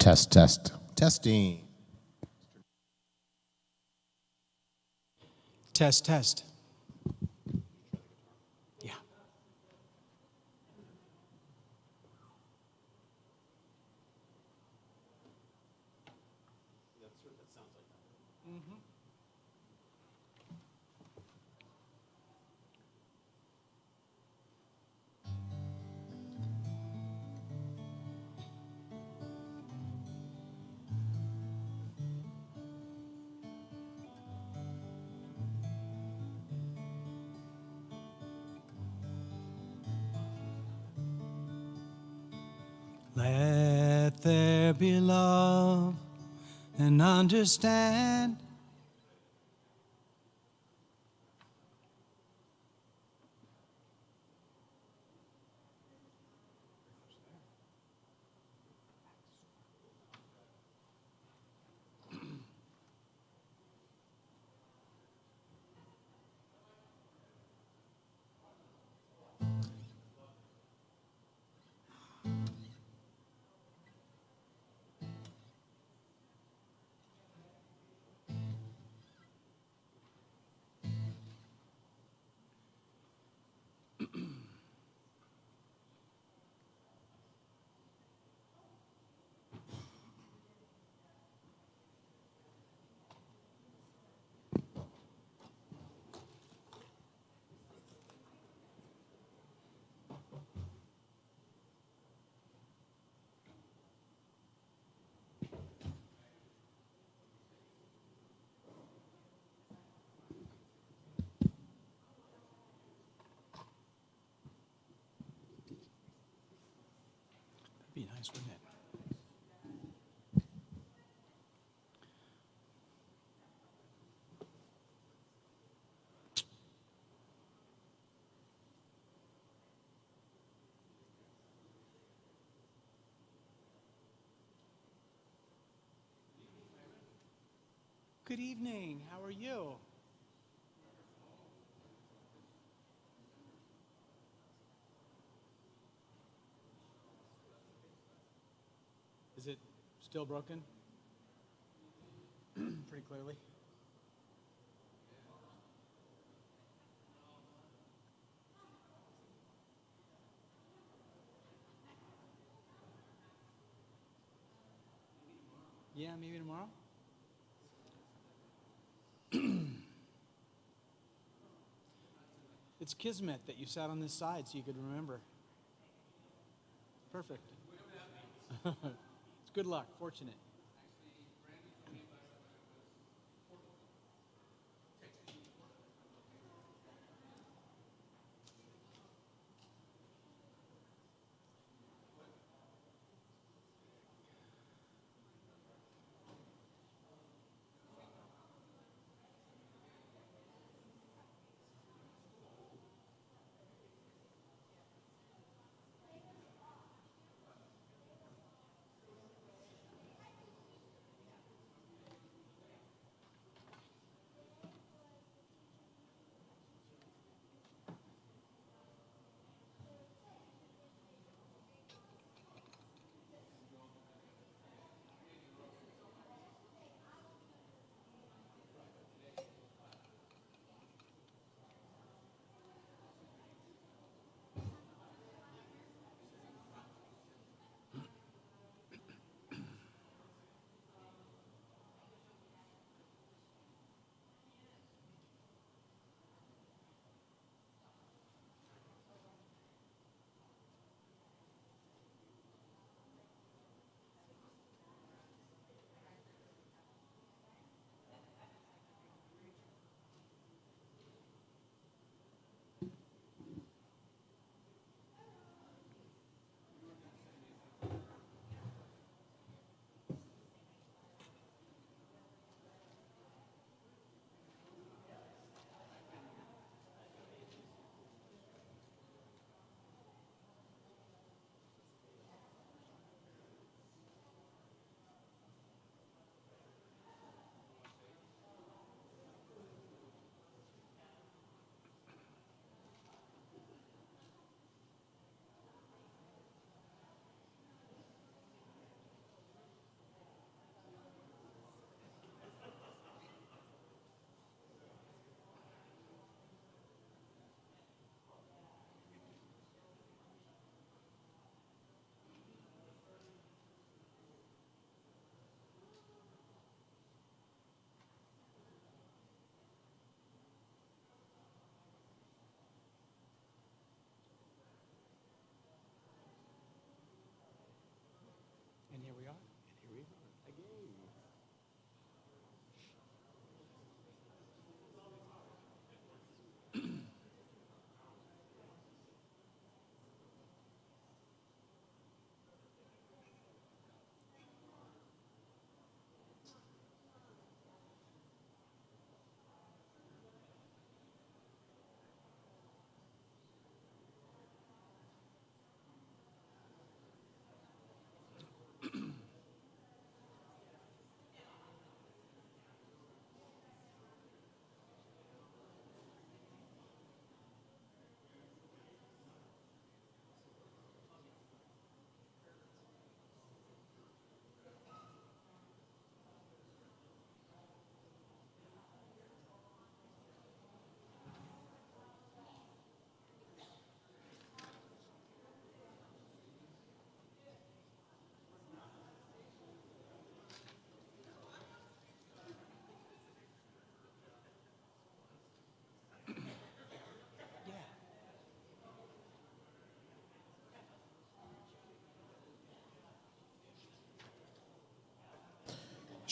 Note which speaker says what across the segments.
Speaker 1: Test.
Speaker 2: Testing.
Speaker 3: Test. Yeah. Let there be love and understand. That'd be nice, wouldn't it? Good evening. How are you? Is it still broken? Pretty clearly. Yeah, maybe tomorrow. It's kismet that you sat on this side so you could remember. Perfect. It's good luck, fortunate.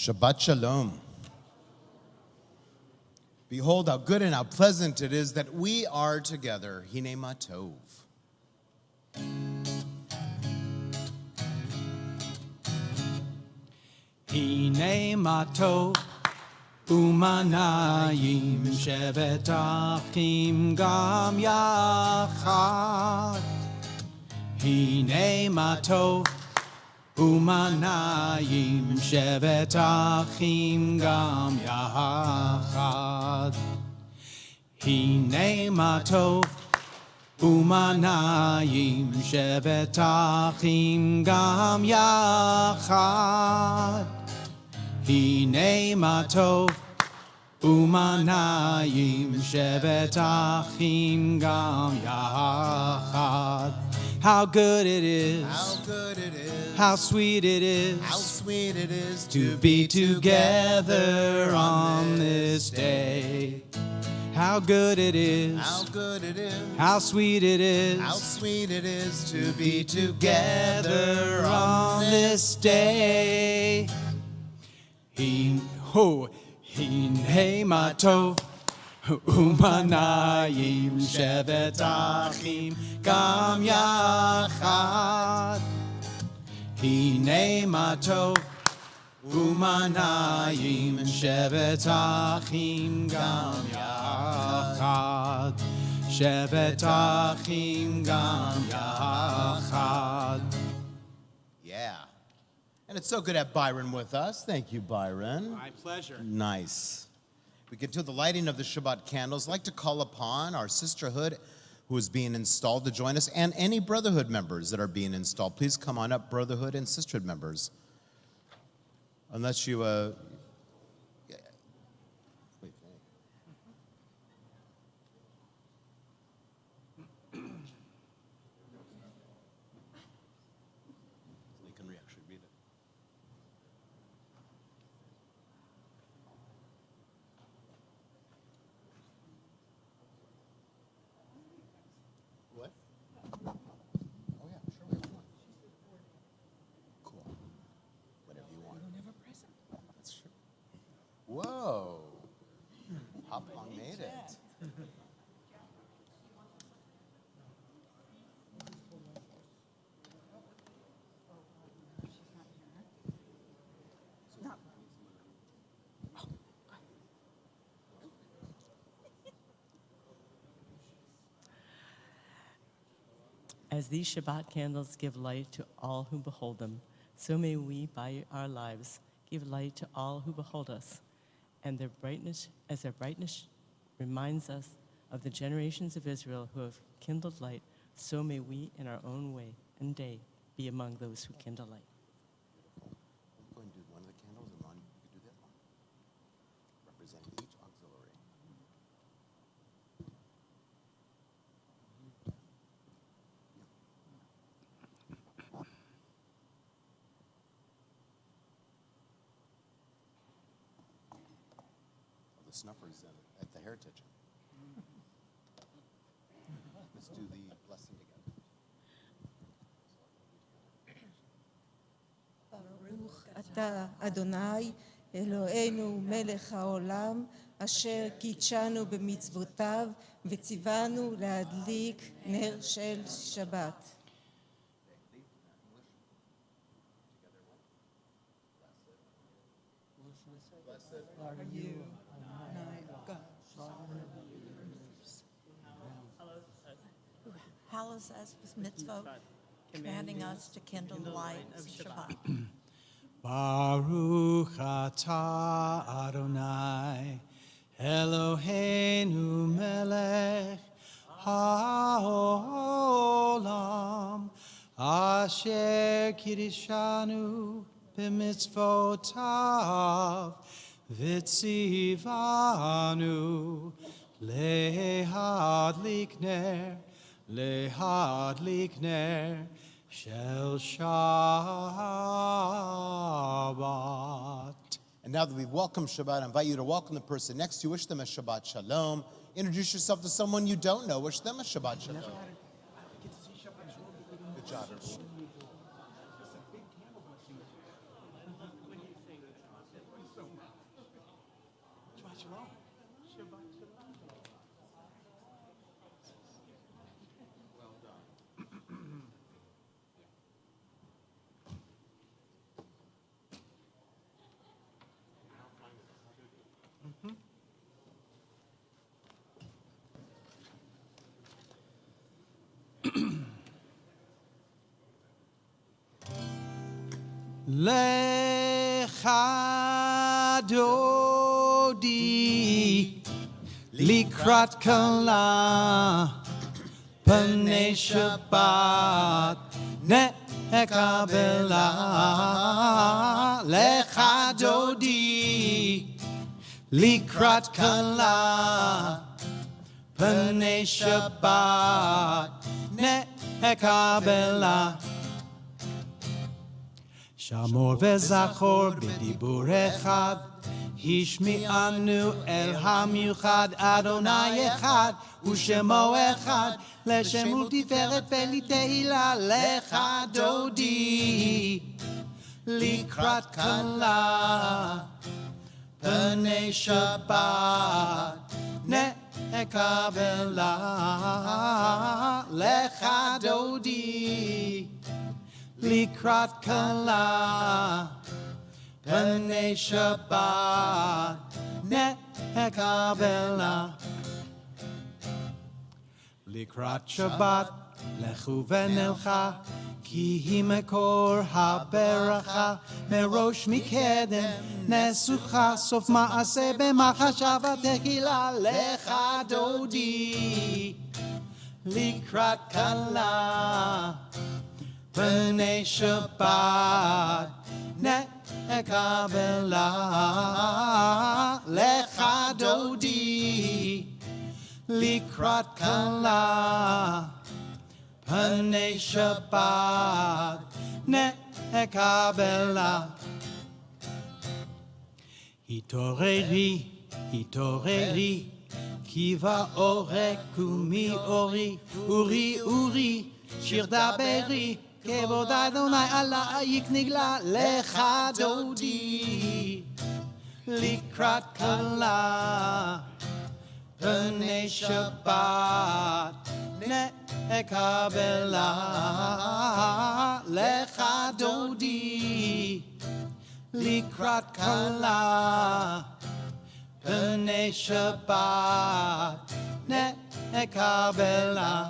Speaker 1: Shabbat Shalom. Behold how good and how pleasant it is that we are together. Hine ma tov.
Speaker 3: Hine ma tov umanayim shevet achim gam yachad. Hine ma tov umanayim shevet achim gam yachad. Hine ma tov umanayim shevet achim gam yachad. Hine ma tov umanayim shevet achim gam yachad. How good it is,
Speaker 1: How good it is,
Speaker 3: how sweet it is,
Speaker 1: how sweet it is
Speaker 3: to be together on this day. How good it is,
Speaker 1: How good it is,
Speaker 3: how sweet it is,
Speaker 1: how sweet it is to be
Speaker 3: together on this day. Hine ma tov umanayim shevet achim gam yachad. Hine ma tov umanayim shevet achim gam yachad. Shevet achim gam yachad.
Speaker 1: Yeah. And it's so good to have Byron with us. Thank you, Byron.
Speaker 3: My pleasure.
Speaker 1: Nice. We get to the lighting of the Shabbat candles. I'd like to call upon our sisterhood who is being installed to join us, and any brotherhood members that are being installed. Please come on up, brotherhood and sisterhood members. Unless you, wait. You can actually read it. What? Oh yeah, sure. Whatever you want. Cool. Whatever you want. That's true. Whoa. Hopalong made it.
Speaker 2: As these Shabbat candles give light to all who behold them, so may we, by our lives, give light to all who behold us. And their brightness reminds us of the generations of Israel who have kindled light, so may we, in our own way and day, be among those who kindle light.
Speaker 1: I'm going to do one of the candles, and Ron, you do that one. Representing each auxiliary. The snuffers at the Heritage. Let's do the blessing together.
Speaker 4: ברוך אתה, אדוני, אלוהינו מלך העולם, אשר קידשנו במצוותיו וציוונו להדליק נר של שבת.
Speaker 5: Hallows us with mitzvot, commanding us to kindle the light of Shabbat.
Speaker 3: Baruch atah Adonai Eloheinu melech haolam asher kiddushanu b'mitzvotav v'tzivanu lehadlik ner Shel Shabbat.
Speaker 1: And now that we've welcomed Shabbat, I invite you to welcome the person next to you. Wish them a Shabbat Shalom. Introduce yourself to someone you don't know. Wish them a Shabbat Shalom. Good job.
Speaker 3: Lecha dodi likrat kala Panei Shabbat ne'ekabela Lecha dodi likrat kala Panei Shabbat ne'ekabela Shamor וזכור בדיבור אחד השמיענו אל המיוחד אדוני אחד ושמו אחד לשם ולתפארת ולתהילה לך דודי לקראת כלה פני שבת נקבלה לך דודי לקראת כלה פני שבת נקבלה לקראת שבת לכו ונלכה כי היא מקור הברכה מראש מקדם נסוכה סוף מעשה במחשבה תחילה לך דודי לקראת כלה פני שבת נקבלה לך דודי לקראת כלה פני שבת נקבלה התעוררי התעוררי כי באורק ומאורי אורי אורי שיר דברי כבוד אדוני עלייך נגלה לך דודי לקראת כלה פני שבת נקבלה לך דודי לקראת כלה פני שבת נקבלה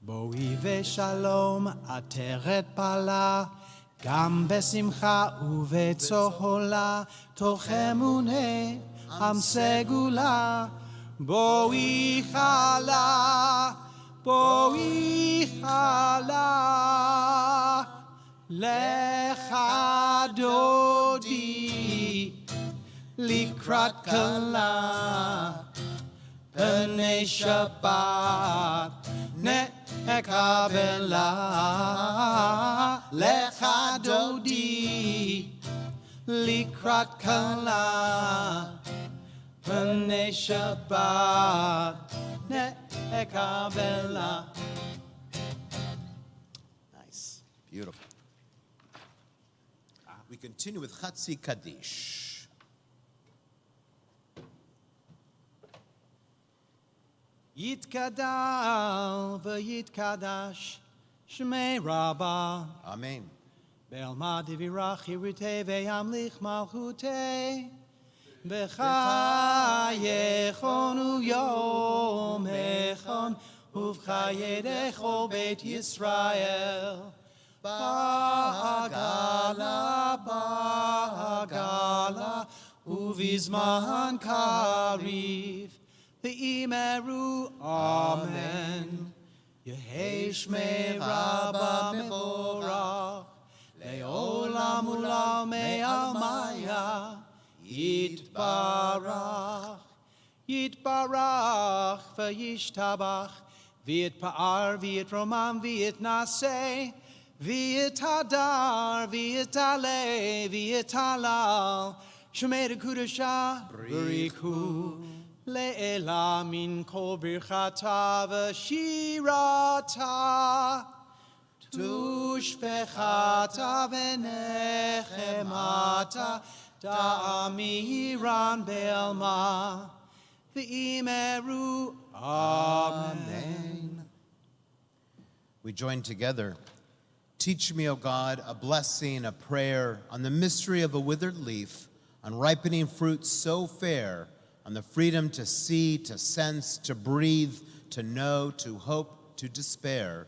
Speaker 3: בואי ושלום עטרת פלה גם בשמחה ובצהלה תוך אמונה עם סגולה בואי חלה בואי חלה לך דודי לקראת כלה פני שבת נקבלה לך דודי לקראת כלה פני שבת נקבלה.
Speaker 1: Nice. Beautiful. We continue with Chatzi Kaddish.
Speaker 3: יתגדל ויתקדש שמי רבה
Speaker 1: Amen.
Speaker 3: בעלמא דברך יריתי וימליך מלכותי בחייכון ויום איכון ובחיי כל בית ישראל בעגלה בעגלה ובזמן קריב ואמרו אמן יהי שמי רבה מבורך לעולם ולעולמי עלמיה יתברך יתברך וישתבח ויתפאר ויתרומם ויתנשא ויתהדר ויתעלה ויתהלל שמי לקודשה בריחו לעילה מן כל ברכתה ושירתה תושבחתה ונחמתה Da'amiran be'alma v'imeru. Amen.
Speaker 1: We join together. Teach me, O God, a blessing, a prayer on the mystery of a withered leaf, on ripening fruit so fair, on the freedom to see, to sense, to breathe, to know, to hope, to despair.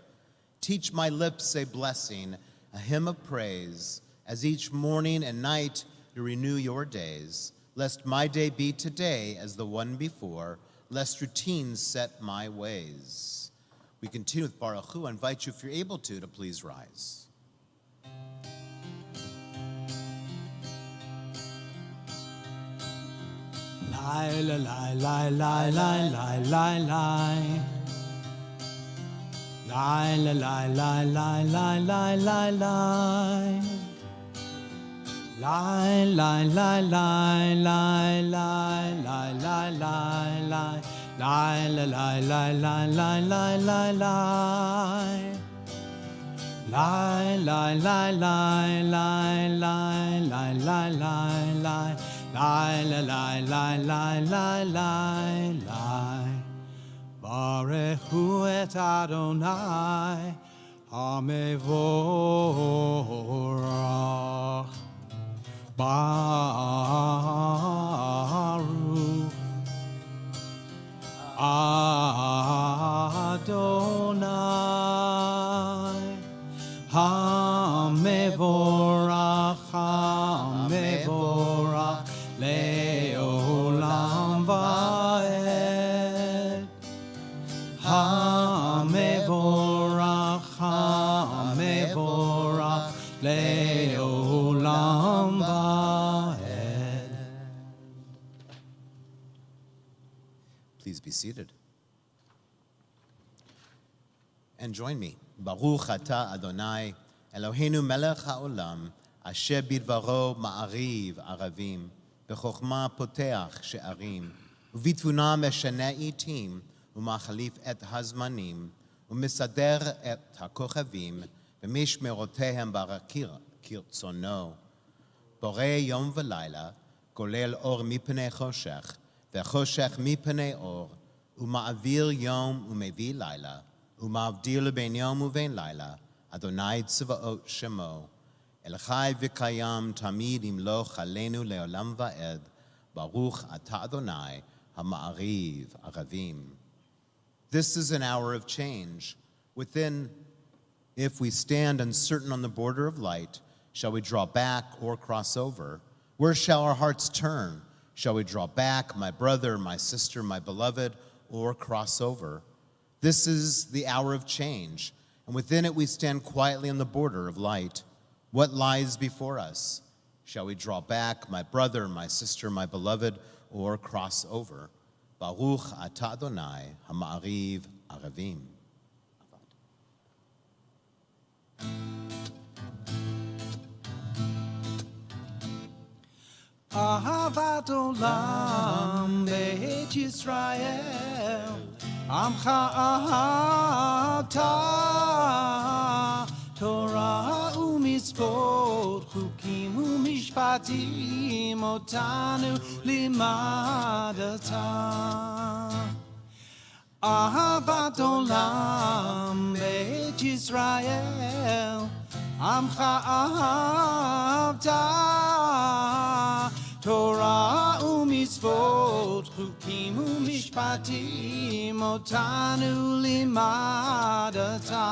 Speaker 1: Teach my lips a blessing, a hymn of praise, as each morning and night you renew your days, lest my day be today as the one before, lest routines set my ways. We continue with Baruch Hu. I invite you, if you're able to please rise.
Speaker 3: Lie, lie, lie, lie, lie, lie, lie, lie, lie. Lie, lie, lie, lie, lie, lie, lie, lie, lie. Lie, lie, lie, lie, lie, lie, lie, lie, lie, lie. Lie, lie, lie, lie, lie, lie, lie, lie, lie. Lie, lie, lie, lie, lie, lie, lie, lie, lie, lie. Lie, lie, lie, lie, lie, lie, lie, lie. Baruch Hu et Adonai, Hamevorach. Baruch Adonai, Hamevorach, Hamevorach, Leolam Vaed. Hamevorach, Hamevorach, Leolam Vaed.
Speaker 1: Please be seated. And join me. Baruch atah Adonai, Eloheinu melech haolam, asher bidvaro ma'ariv aravim, b'chokhmah poteach she'arim, u'bitvuna meshana itim, u'machalif et hazmanim, u'misader et hakochavim, b'mishmerotehem barakir kirtzono. Borei yom v'layla, golel or mipnei choshech, v'choshech mipnei or, u'ma'avir yom u'mevi layla, u'ma'avdil ben yom u'ven layla, Adonai tzvaot shemo, El chai v'kayam tamid imloch aleinu leolam va'ed, Baruch atah Adonai ha'ma'ariv aravim. This is an hour of change. Within, if we stand uncertain on the border of light, shall we draw back or cross over? Where shall our hearts turn? Shall we draw back, my brother, my sister, my beloved, or cross over? This is the hour of change, and within it we stand quietly on the border of light. What lies before us? Shall we draw back, my brother, my sister, my beloved, or cross over? Baruch atah Adonai ha'ma'ariv aravim.
Speaker 3: Ahavat olam beit Yisrael, Amcha ahavta, Torah u'mitzvot, chukim u'mishpatim, otanu limadata. Ahavat olam beit Yisrael, Amcha ahavta, Torah u'mitzvot, chukim u'mishpatim, otanu limadata.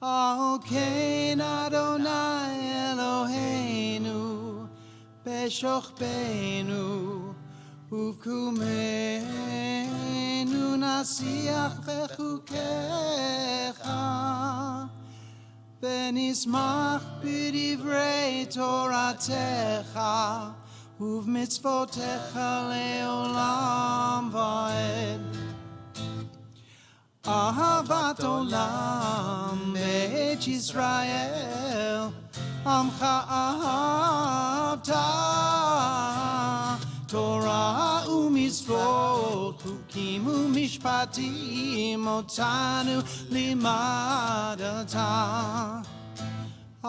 Speaker 3: Al ken Adonai Eloheinu, beshochbeinu, uvkumenu nasiach bechukecha, v'nismach b'divrei Toratecha, uv'mitzvotecha leolam va'ed. Ahavat olam beit Yisrael, Amcha ahavta, Torah u'mitzvot, chukim u'mishpatim, otanu limadata.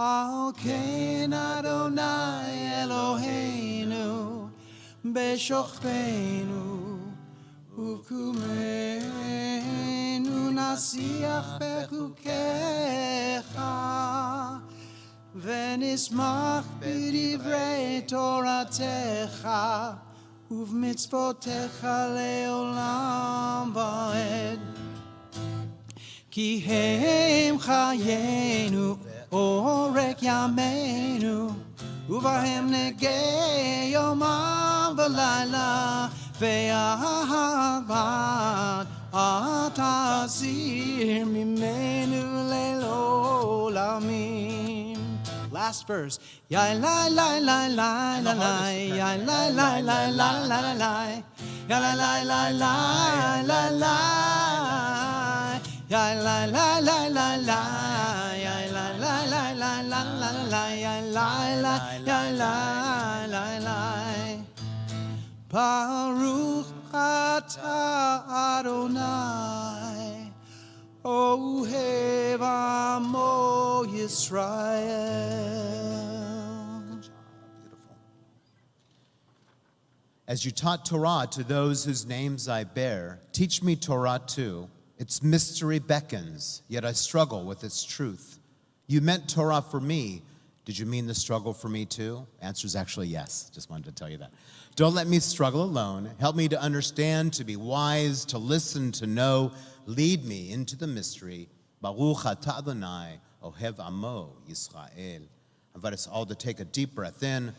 Speaker 3: Al Ken Adonai Eloheinu Beshochbeinu Ukumenu Nasiach Bechukecha Venismach B'divrei Toratecha Uv'mitzvotecha leolam va'ed Ki hem chayenu orek yameinu Uvahem negei yomam v'layla Ve'ahavat atazir mimenu lelolamim. Last verse. Yai lai lai lai lai lai lai yai lai lai lai lai lai lai yai lai lai lai lai lai lai yai lai lai lai lai lai yai lai lai lai lai lai lai yai lai lai yai lai lai lai Baruch atah Adonai Ohev Amo Yisrael.
Speaker 1: Beautiful. As you taught Torah to those whose names I bear, teach me Torah too. Its mystery beckons, yet I struggle with its truth. You meant Torah for me. Did you mean the struggle for me too? Answer is actually yes. Just wanted to tell you that. Don't let me struggle alone. Help me to understand, to be wise, to listen, to know. Lead me into the mystery. Baruch atah Adonai, Ohev Amo Yisrael. I invite us all to take a deep breath in.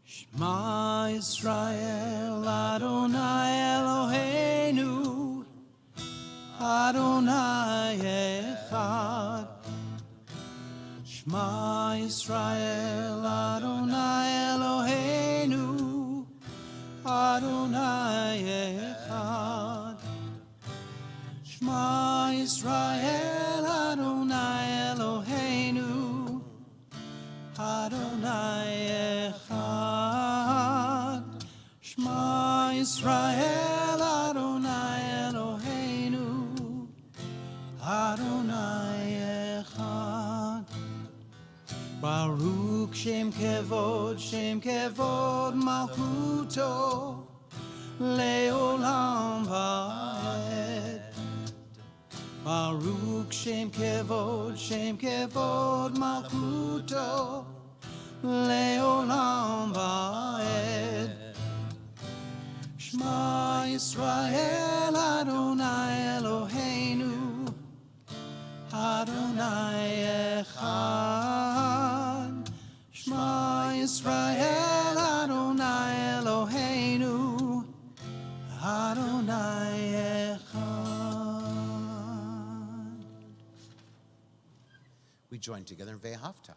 Speaker 3: Shema Yisrael Adonai Eloheinu Adonai Echad Shema Yisrael Adonai Eloheinu Adonai Echad Shema Yisrael Adonai Eloheinu Adonai Echad Shema Yisrael Adonai Eloheinu Adonai Echad Baruch Shem Kevod Malchuto Leolam Va'ed Baruch Shem Kevod Malchuto Leolam Va'ed Shema Yisrael Adonai Eloheinu Adonai Echad Shema Yisrael Adonai Eloheinu Adonai Echad.
Speaker 1: We join together in Ve'ahavta.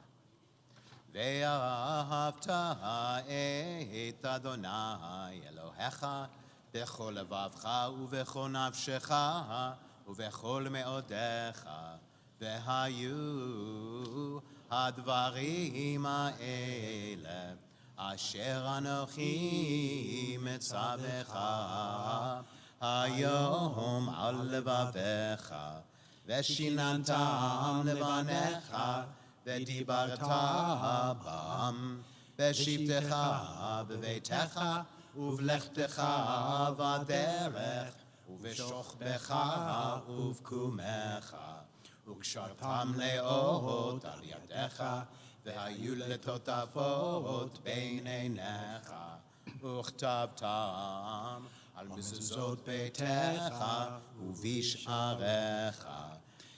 Speaker 1: Ve'ahavta et Adonai Elohecha bechol levavcha uvechol nafshecha uvechol me'odecha vehayu hadvarim ha'ele asher anochi metzavecha hayom al levavecha ושיננתם לבניך ודיברת בם בשבתך בביתך ובלכתך בדרך ובשוכבך ובקומך וקשרתם לאות על ידיך והיו לטוטפות בין עיניך וכתבתם על מזוזות ביתך ובשעריך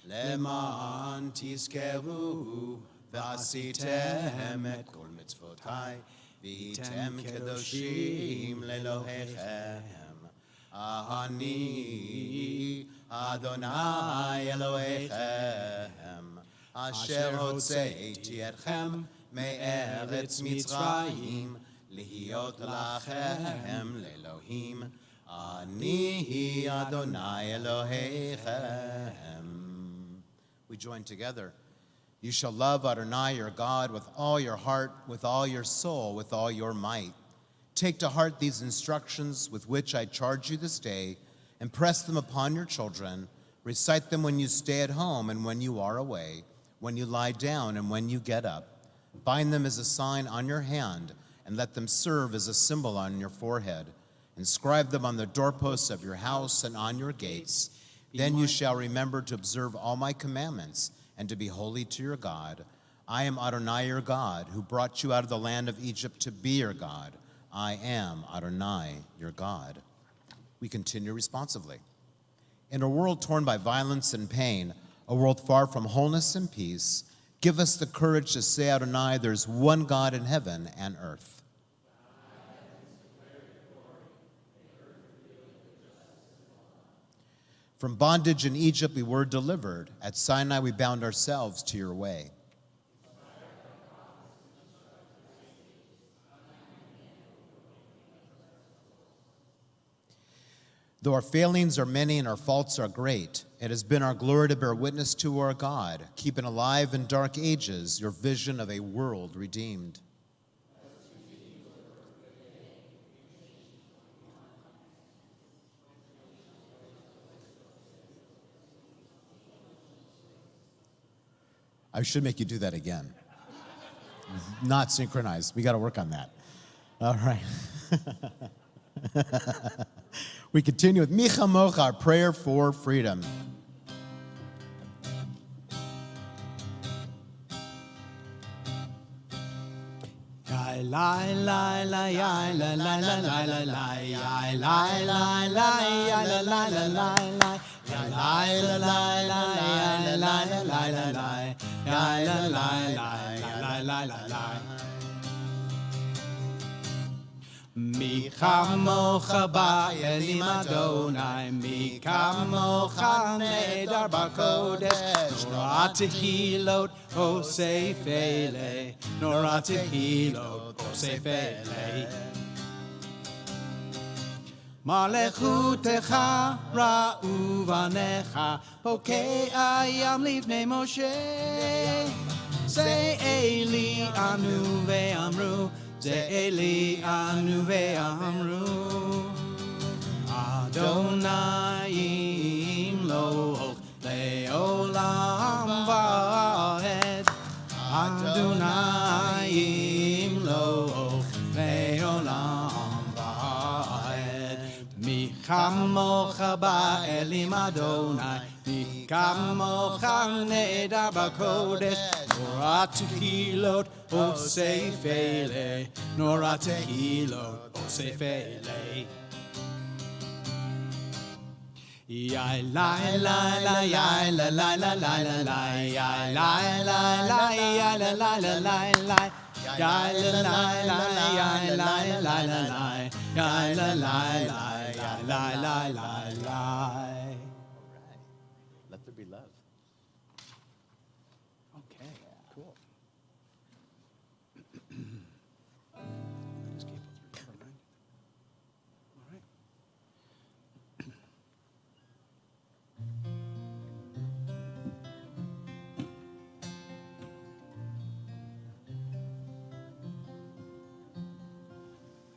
Speaker 1: למען תזכרו ועשיתם את כל מצוותיי והייתם קדושים לאלוהיכם. אני אדוני אלוהיכם אשר הוצאתי אתכם מארץ מצרים להיות לכם לאלוהים. אני אדוני אלוהיכם. We join together. You shall love Adonai your God with all your heart, with all your soul, with all your might. Take to heart these instructions with which I charge you this day, and press them upon your children. Recite them when you stay at home and when you are away, when you lie down and when you get up. Bind them as a sign on your hand, and let them serve as a symbol on your forehead. Inscribe them on the doorposts of your house and on your gates. Then you shall remember to observe all my commandments and to be holy to your God. I am Adonai your God, who brought you out of the land of Egypt to be your God. I am Adonai your God. We continue responsively. In a world torn by violence and pain, a world far from wholeness and peace, give us the courage to say, Adonai, there's one God in heaven and earth. From bondage in Egypt we were delivered. At Sinai we bound ourselves to your way. Though our failings are many and our faults are great, it has been our glory to bear witness to our God, keeping alive in dark ages your vision of a world redeemed. I should make you do that again. Not synchronized. We got to work on that. All right. We continue with Micha Mocha, our prayer for freedom.
Speaker 3: Mi kamocha ba'elim Adonai, mi kamocha nedar b'kodesh, nora tehilot osef ele, nora tehilot osef ele. Malechutecha ra'u vanecha, pokei ayam livnei Moshe, Ze'eli anu ve'amru, Ze'eli anu ve'amru, Adonai imloch le'olam va'ed, Adonai imloch le'olam va'ed. Mi kamocha ba'elim Adonai, mi kamocha nedar b'kodesh, Nora tehilot osef ele, Nora tehilot osef ele. Yai lai lai lai yai la lai la lai la lai yai lai lai lai yai la lai la lai lai yai la lai lai yai lai la lai la lai yai la lai lai yai lai lai lai lai.
Speaker 1: Let there be love.
Speaker 3: Okay, cool. Just keep it through, right? All right.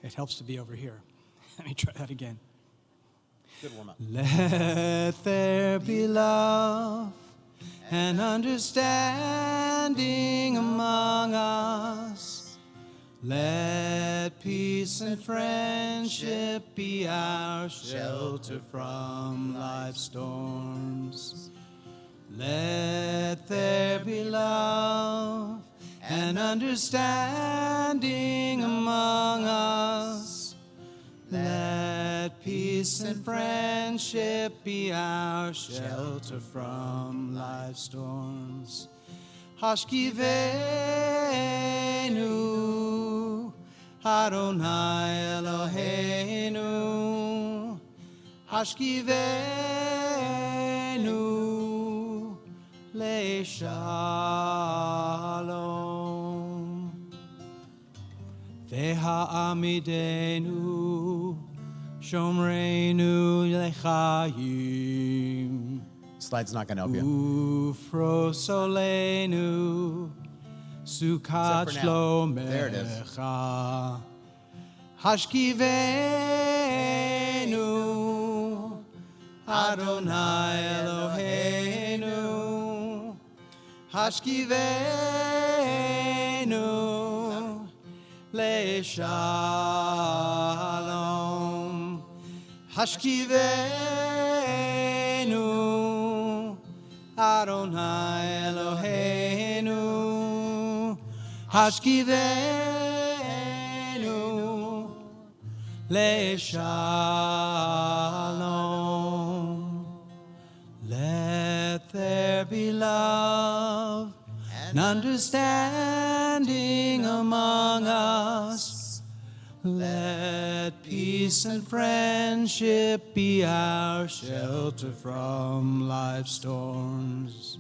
Speaker 3: It helps to be over here. Let me try that again.
Speaker 1: Good warm up.
Speaker 3: Let there be love and understanding among us. Let peace and friendship be our shelter from life's storms. Let there be love and understanding among us. Let peace and friendship be our shelter from life's storms. Hashkivenu, Adonai Eloheinu. Hashkivenu, leShalom. Ve'ha'amidenu, Shomreinu lechayim.
Speaker 1: Slide's not going to help you.
Speaker 3: Ufrosolenu, Sukkot
Speaker 1: Except for now. There it is.
Speaker 3: Shlomecha. Hashkivenu, Adonai Eloheinu, Hashkivenu, Le'shalom, Hashkivenu, Adonai Eloheinu, Hashkivenu, Le'shalom. Let there be love and understanding among us. Let peace and friendship be our shelter from life's storms.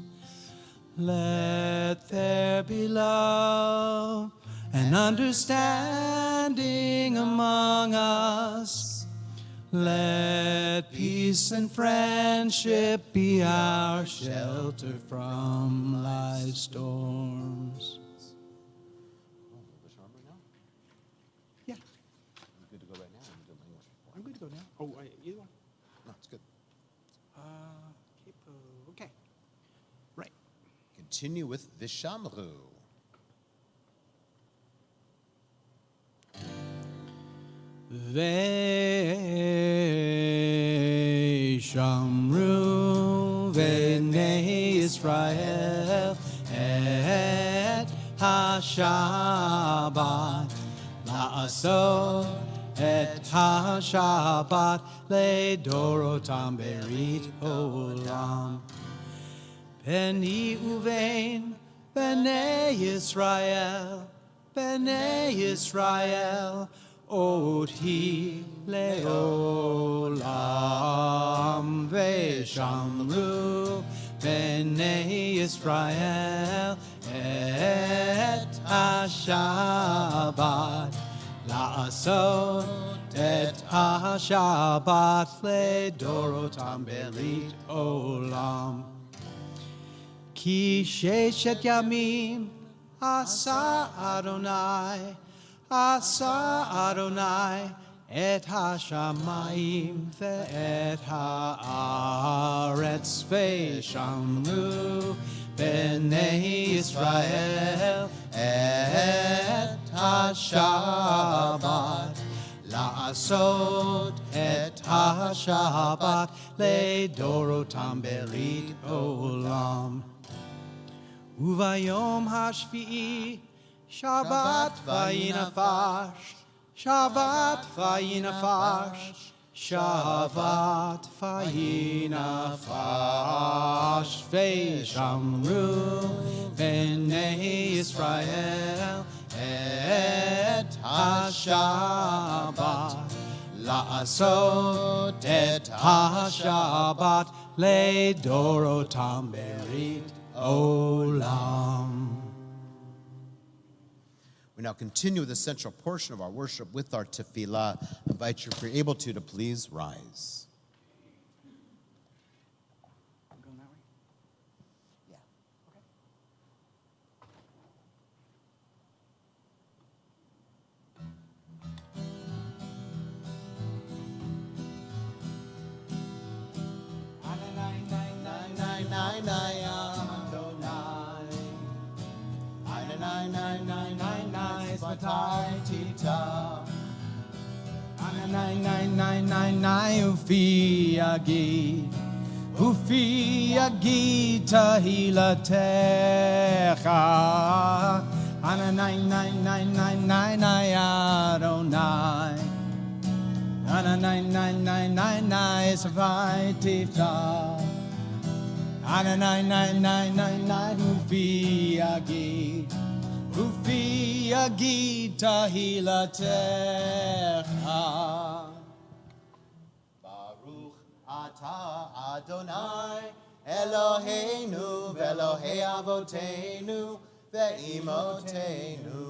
Speaker 3: Let there be love and understanding among us. Let peace and friendship be our shelter from life's storms. Yeah,
Speaker 1: You good to go right now? Or you doing language before?
Speaker 3: I'm good to go now. Oh, either one.
Speaker 1: No, it's good.
Speaker 3: Okay. Right.
Speaker 1: Continue with Vishamru.
Speaker 3: Veshamru v'nei Yisrael et ha-Shabbat la'asot et ha-Shabbat le'dorotam berit olam. Beni uvein b'nei Yisrael Oti le'olam veshamru b'nei Yisrael et ha-Shabbat la'asot et ha-Shabbat le'dorotam berit olam. Ki sheshet yamim asa Adonai et ha-shamayim ve'et ha'aretz ve'shamru b'nei Yisrael et ha-Shabbat la'asot et ha-Shabbat le'dorotam berit olam. Uvayom hashvi'i Shabbat vayinafash, Shabbat vayinafash, Shabbat vayinafash, ve'shamru b'nei Yisrael et ha-Shabbat la'asot et ha-Shabbat le'dorotam berit olam.
Speaker 1: We now continue with the central portion of our worship with our tefillah. I invite you, if you're able to please rise.
Speaker 3: I'm going that way?
Speaker 1: Yeah.
Speaker 3: Okay. Ufi agi tahilatecha. Ananai nai nai nai nai nai Adonai. Ananai nai nai nai nai savaitita. Ananai nai nai nai nai ufi agi. Ufi agi tahilatecha.
Speaker 1: Ata Adonai Eloheinu ve'Elohei Avotenu ve'imotenu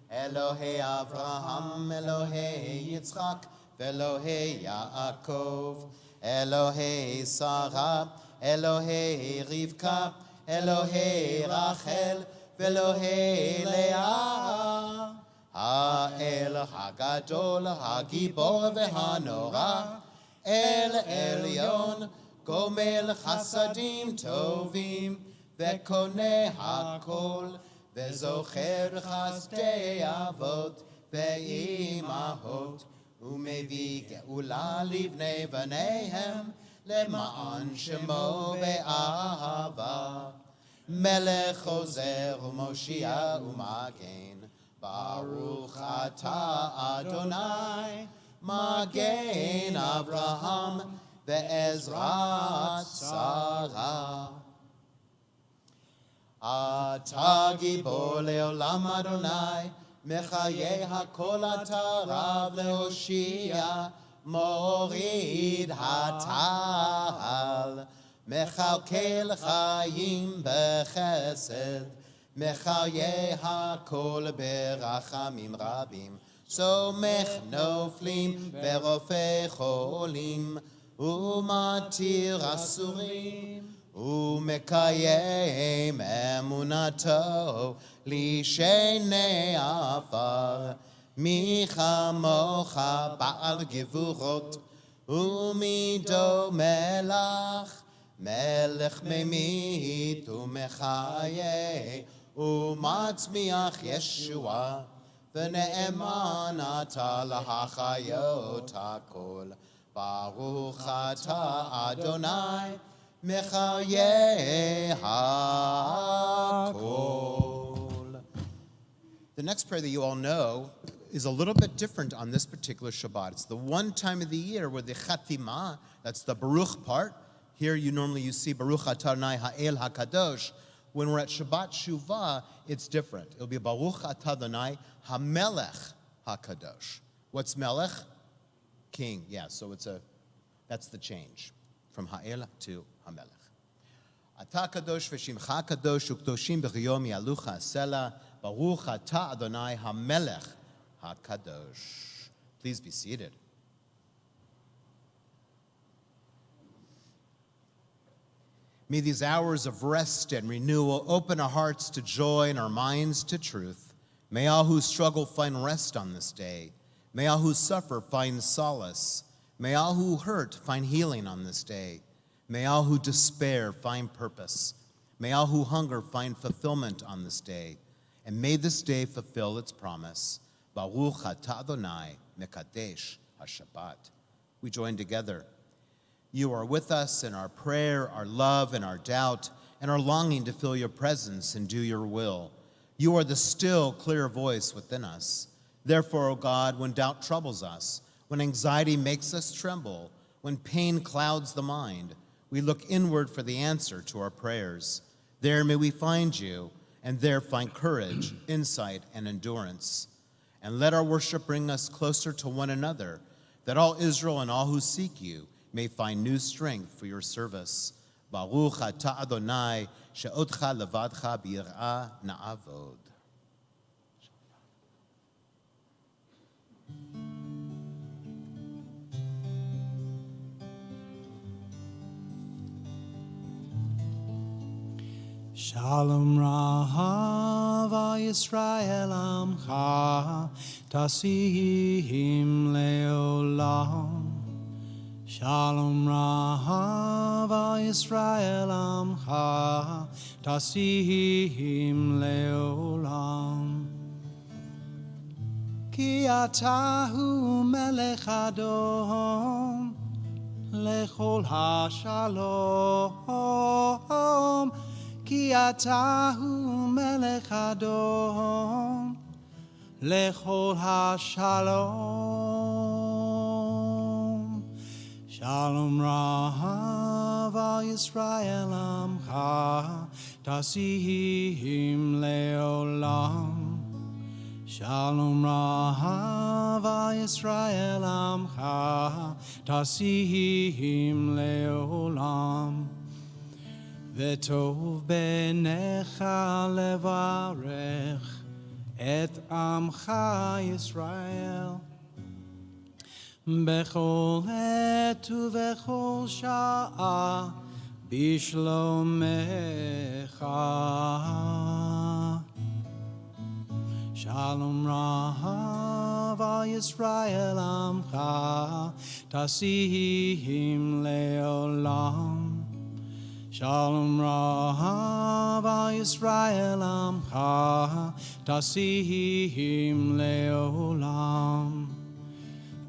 Speaker 1: Elohei Avraham Elohei Yitzchak ve'Elohei Yaakov Elohei Sarah Elohei Rivka Elohei Rachel ve'Elohei Leah האל הגדול, הגיבור והנורא, אל עליון, גומל חסדים טובים, וקונה הכל, וזוכר חסדי אבות ואימהות, ומביא גאולה לבני בניהם, למען שמו באהבה. מלך עוזר ומושיע ומגן, ברוך אתה אדוני, מגן אברהם ועזרת שרה. אתה גיבור לעולם אדוני, מחיי הכל אתה רב להושיע, מוריד הטל, מכלכל חיים בחסד, מחיי הכל ברחמים רבים, סומך נופלים ורופא חולים, ומתיר אסורים, ומקיים אמונתו לשני עפר. מי כמוך בעל גבורות, ומידו מלך, מלך ממית ומחיה, ומצמיח ישועה, ונאמן אתה להחיות הכל. ברוך אתה אדוני, מחיי hakol. The next prayer that you all know is a little bit different on this particular Shabbat. It's the one time of the year where the Chatima, that's the Baruch part. Here you see Baruch atah Adonai ha'el hakadosh. When we're at Shabbat Shuva, it's different. It'll be Baruch atah Adonai hamelech hakadosh. What's melech? King. Yeah, so that's the change from ha'el to hamelech. Atah kadosh v'shimcha kadosh u'kdoshim b'chiyom yalucha asela Baruch atah Adonai hamelech hakadosh. Please be seated. May these hours of rest and renewal open our hearts to joy and our minds to truth. May all who struggle find rest on this day. May all who suffer find solace. May all who hurt find healing on this day. May all who despair find purpose. May all who hunger find fulfillment on this day. And may this day fulfill its promise. Baruch atah Adonai mekadesh haShabbat. We join together. You are with us in our prayer, our love, and our doubt, and our longing to feel your presence and do your will. You are the still, clear voice within us. Therefore, O God, when doubt troubles us, when anxiety makes us tremble, when pain clouds the mind, we look inward for the answer to our prayers. There may we find you, and there find courage, insight, and endurance. And let our worship bring us closer to one another, that all Israel and all who seek you may find new strength for your service. Baruch atah Adonai, she'otcha levadcha b'yir'ah na'avod.
Speaker 3: Shalom Rahav Yisrael Amcha Tasihim Leolam. Shalom Rahav Yisrael Amcha Tasihim Leolam. Ki atahu melech adom lechol hashalom. Ki atahu melech adom lechol hashalom. Shalom Rahav Yisrael Amcha Tasihim Leolam. Shalom Rahav Yisrael Amcha Tasihim Leolam. V'tov b'necha levarech et amcha Yisrael bechol et uvechol sha'a bishlomecha. Shalom Rahav Yisrael Amcha Tasihim Leolam. Shalom Rahav al Yisrael Amcha Tasihim Leolam.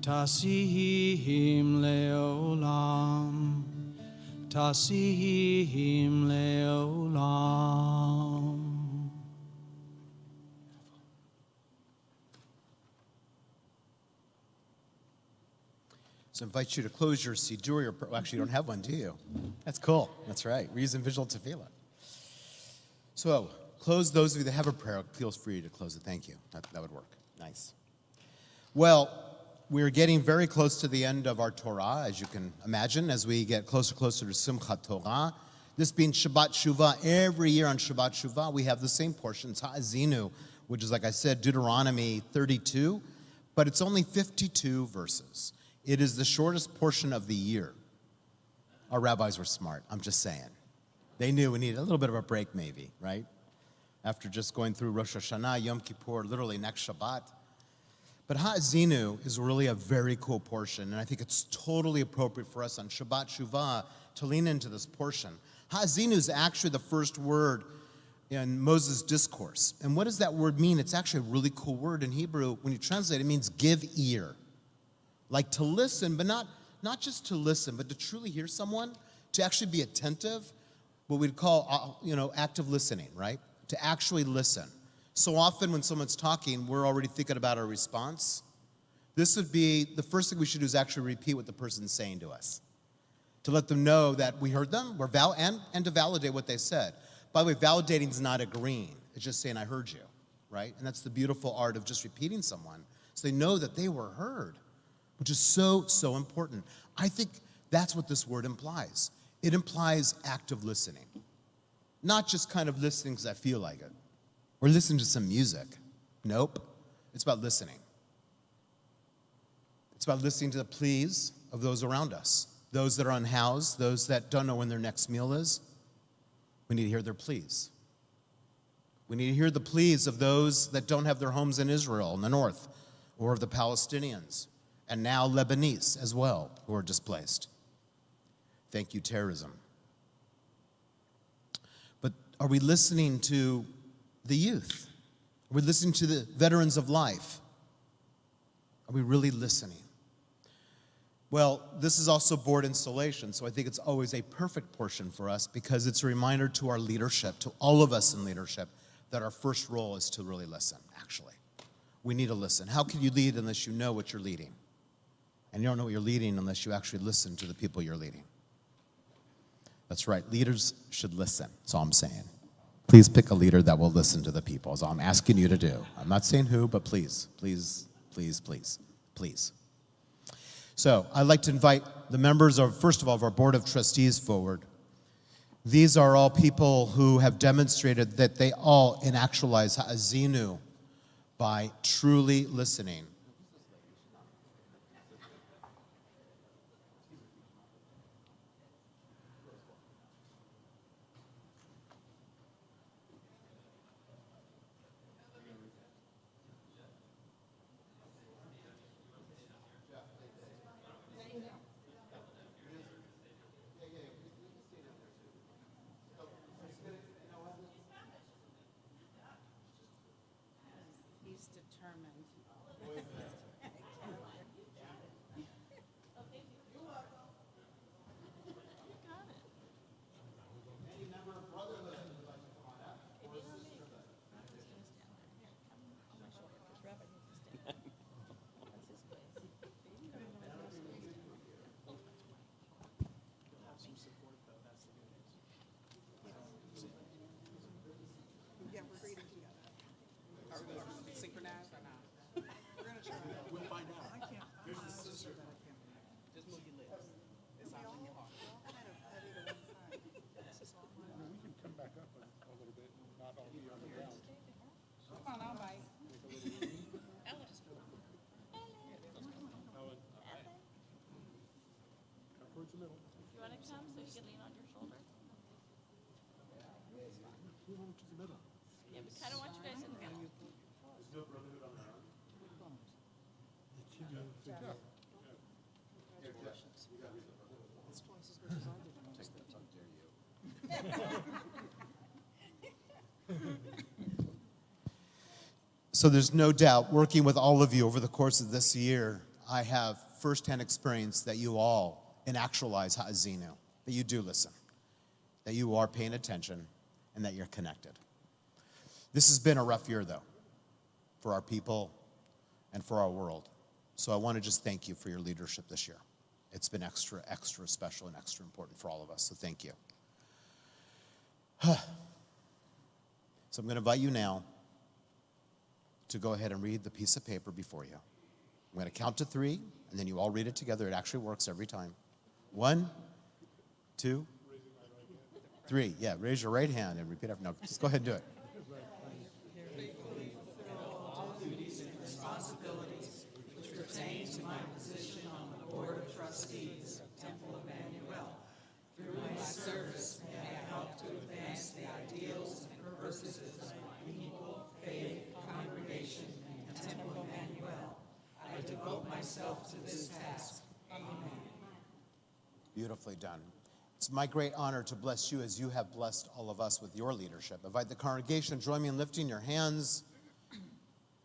Speaker 3: Tasihim Leolam. Tasihim Leolam.
Speaker 1: So I invite you to close your siddur. Well, actually, you don't have one, do you? That's cool. That's right. We're using visual tefillah. So close. Those of you that have a prayer, feel free to close it. Thank you. That would work. Nice. Well, we're getting very close to the end of our Torah, as you can imagine, as we get closer to Simchat Torah. This being Shabbat Shuva, every year on Shabbat Shuva, we have the same portions, Ha'azinu, which is, like I said, Deuteronomy 32, but it's only 52 verses. It is the shortest portion of the year. Our rabbis were smart, I'm just saying. They knew we needed a little bit of a break maybe, right? After just going through Rosh Hashanah, Yom Kippur, literally next Shabbat. But Ha'azinu is really a very cool portion, and I think it's totally appropriate for us on Shabbat Shuvah to lean into this portion. Ha'azinu is actually the first word in Moses' discourse. And what does that word mean? It's actually a really cool word in Hebrew. When you translate it, it means give ear. Like to listen, but not just to listen, but to truly hear someone, to actually be attentive, what we'd call, active listening, right? To actually listen. So often when someone's talking, we're already thinking about our response. This would be, the first thing we should do is actually repeat what the person's saying to us. To let them know that we heard them, and to validate what they said. By the way, validating is not agreeing. It's just saying, I heard you, right? And that's the beautiful art of just repeating someone. So they know that they were heard, which is so, so important. I think that's what this word implies. It implies active listening. Not just kind of listening because I feel like it. Or listening to some music. Nope. It's about listening. It's about listening to the pleas of those around us. Those that are unhoused, those that don't know when their next meal is. We need to hear their pleas. We need to hear the pleas of those that don't have their homes in Israel, in the north, or of the Palestinians, and now Lebanese as well, who are displaced. Thank you, terrorism. But are we listening to the youth? Are we listening to the veterans of life? Are we really listening? Well, this is also board installation, so I think it's always a perfect portion for us because it's a reminder to our leadership, to all of us in leadership, that our first role is to really listen, actually. We need to listen. How can you lead unless you know what you're leading? And you don't know what you're leading unless you actually listen to the people you're leading. That's right. Leaders should listen. That's all I'm saying. Please pick a leader that will listen to the people. That's all I'm asking you to do. I'm not saying who, but please, please, please, please, please. So I'd like to invite the members of, first of all, of our Board of Trustees forward. These are all people who have demonstrated that they all actualize Ha'azinu by truly listening.
Speaker 6: He's determined.
Speaker 7: Yeah, we're reading together. Are we going to synchronize or not? We're going to try. We'll find out. I can't. Here's the sister. Just move your lips. It's all in your heart. Kind of heavy to one side. This is all mine.
Speaker 8: We can come back up a little bit, not all be on the ground.
Speaker 7: Come on, I'll bite.
Speaker 8: Come towards the middle.
Speaker 6: You want to come so you can lean on your shoulder?
Speaker 8: Move over to the middle.
Speaker 6: Yeah, we kind of want you guys in the middle.
Speaker 1: So there's no doubt, working with all of you over the course of this year, I have firsthand experience that you all actualize ha'azinu, that you do listen, that you are paying attention, and that you're connected. This has been a rough year, though, for our people and for our world. So I want to just thank you for your leadership this year. It's been extra, extra special and extra important for all of us, so thank you. So I'm going to invite you now to go ahead and read the piece of paper before you. I'm going to count to 3, and then you all read it together. It actually works every time. 1, 2, 3. Yeah, raise your right hand and repeat after. No, just go ahead and do it.
Speaker 3: Responsibilities which pertain to my position on the Board of Trustees of Temple Emanu-El. Through my service, may I help to advance the ideals and purposes of my people, faith, congregation, and Temple Emanu-El. I devote myself to this task. Amen.
Speaker 1: Beautifully done. It's my great honor to bless you as you have blessed all of us with your leadership. Invite the congregation to join me in lifting your hands.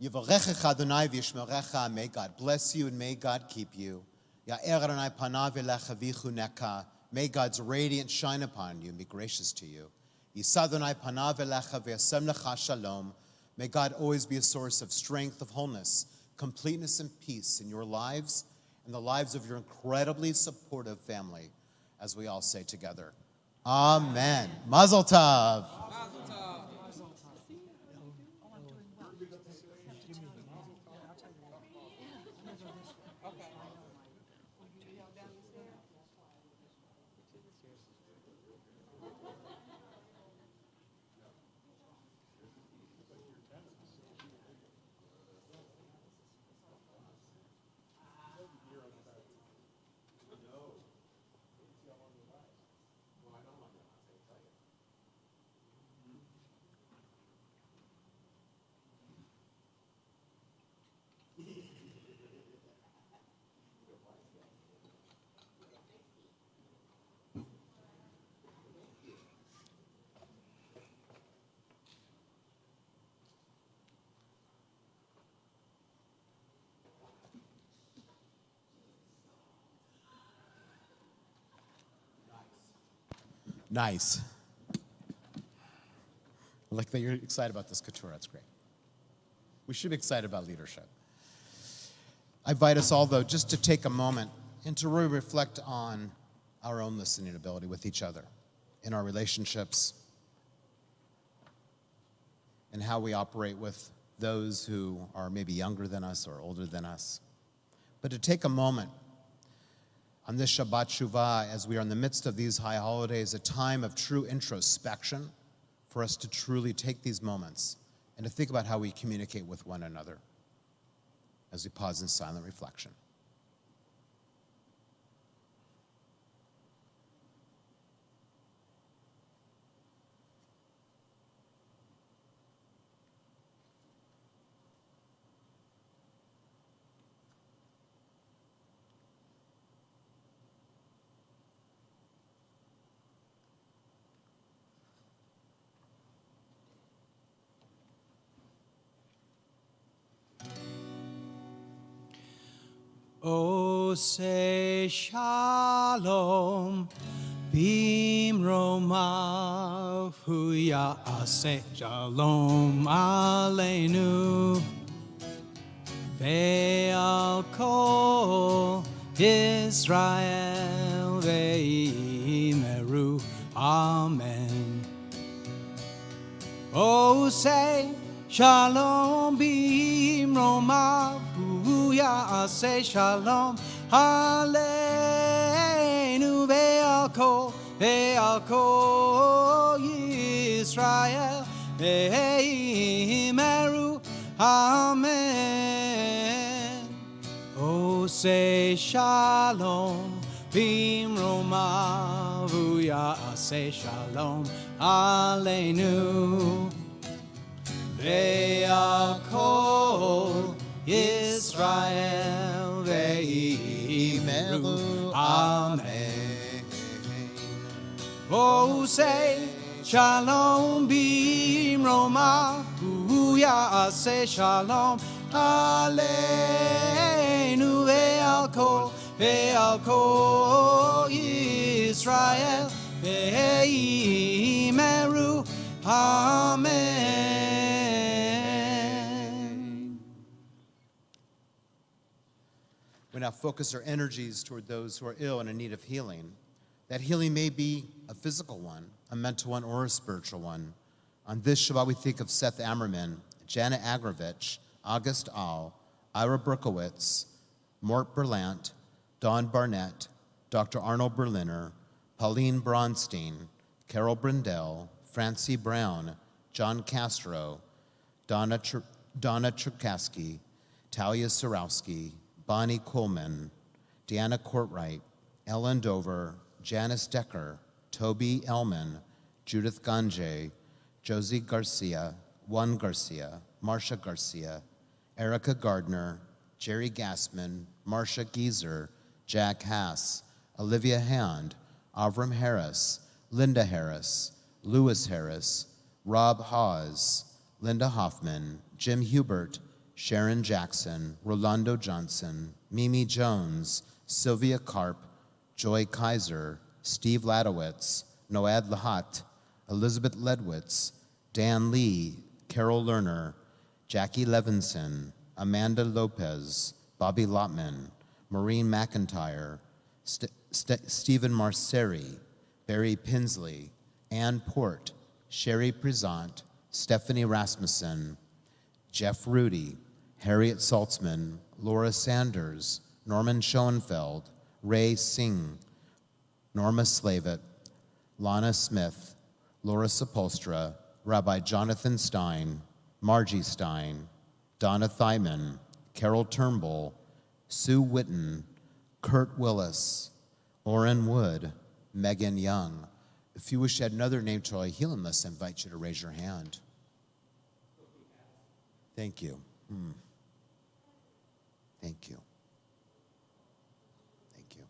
Speaker 1: Yivarechecha Adonai v'yishmerecha. May God bless you and may God keep you. Ya'er Adonai panav elecha v'chuneka. May God's radiance shine upon you and be gracious to you. Yisa Adonai panav elecha v'yasem lecha shalom. May God always be a source of strength, of wholeness, completeness, and peace in your lives and the lives of your incredibly supportive family, as we all say together. Amen. Mazel tov. Nice. I like that you're excited about this couture. That's great. We should be excited about leadership. I invite us all, though, just to take a moment and to really reflect on our own listening ability with each other, in our relationships, and how we operate with those who are maybe younger than us or older than us. But to take a moment on this Shabbat Shuva, as we are in the midst of these high holidays, a time of true introspection for us to truly take these moments and to think about how we communicate with one another as we pause in silent reflection.
Speaker 3: Oh, say shalom, bimromav, huya say shalom aleinu, ve'al kol Israel ve'imeru, amen. Oh, say shalom, bimromav, say shalom, aleinu ve'al kol Yisrael ve'imeru, amen. Oh, say shalom, bimromav, say shalom, aleinu ve'al kol Israel ve'imeru, amen. Oh, say Shalom b'roma, hu ya'aseh shalom aleinu ve'al kol Yisrael ve'imeru amen.
Speaker 1: We now focus our energies toward those who are ill and in need of healing. That healing may be a physical one, a mental one, or a spiritual one. On this Shabbat, we think of Seth Ammerman, Janet Agrovich, August Ahl, Ira Berkowitz, Mort Berlant, Don Barnett, Dr. Arnold Berliner, Pauline Bronstein, Carol Brindell, Francie Brown, John Castro, Donna Cherkasky, Talia Sorowski, Bonnie Coleman, Deanna Courtwright, Ellen Dover, Janice Decker, Toby Ellman, Judith Ganjay, Josie Garcia, Juan Garcia, Marcia Garcia, Erica Gardner, Jerry Gassman, Marcia Gieser, Jack Hass, Olivia Hand, Avram Harris, Linda Harris, Lewis Harris, Rob Hawes, Linda Hoffman, Jim Hubert, Sharon Jackson, Rolando Johnson, Mimi Jones, Sylvia Karp, Joy Kaiser, Steve Ladowitz, Noad Lahat, Elizabeth Ledwitz, Dan Lee, Carol Lerner, Jackie Levinson, Amanda Lopez, Bobby Lotman, Maureen McIntyre, Stephen Marceri, Barry Pinsley, Ann Port, Sherry Prezant, Stephanie Rasmussen, Jeff Rudy, Harriet Saltzman, Laura Sanders, Norman Schoenfeld, Ray Singh, Norma Slavitt, Lana Smith, Laura Sepulstra, Rabbi Jonathan Stein, Margie Stein, Donna Thyman, Carol Turnbull, Sue Witten, Kurt Willis, Orrin Wood, Megan Young. If you wish to add another name to our healing list, I invite you to raise your hand. Thank you. Thank you. Thank you.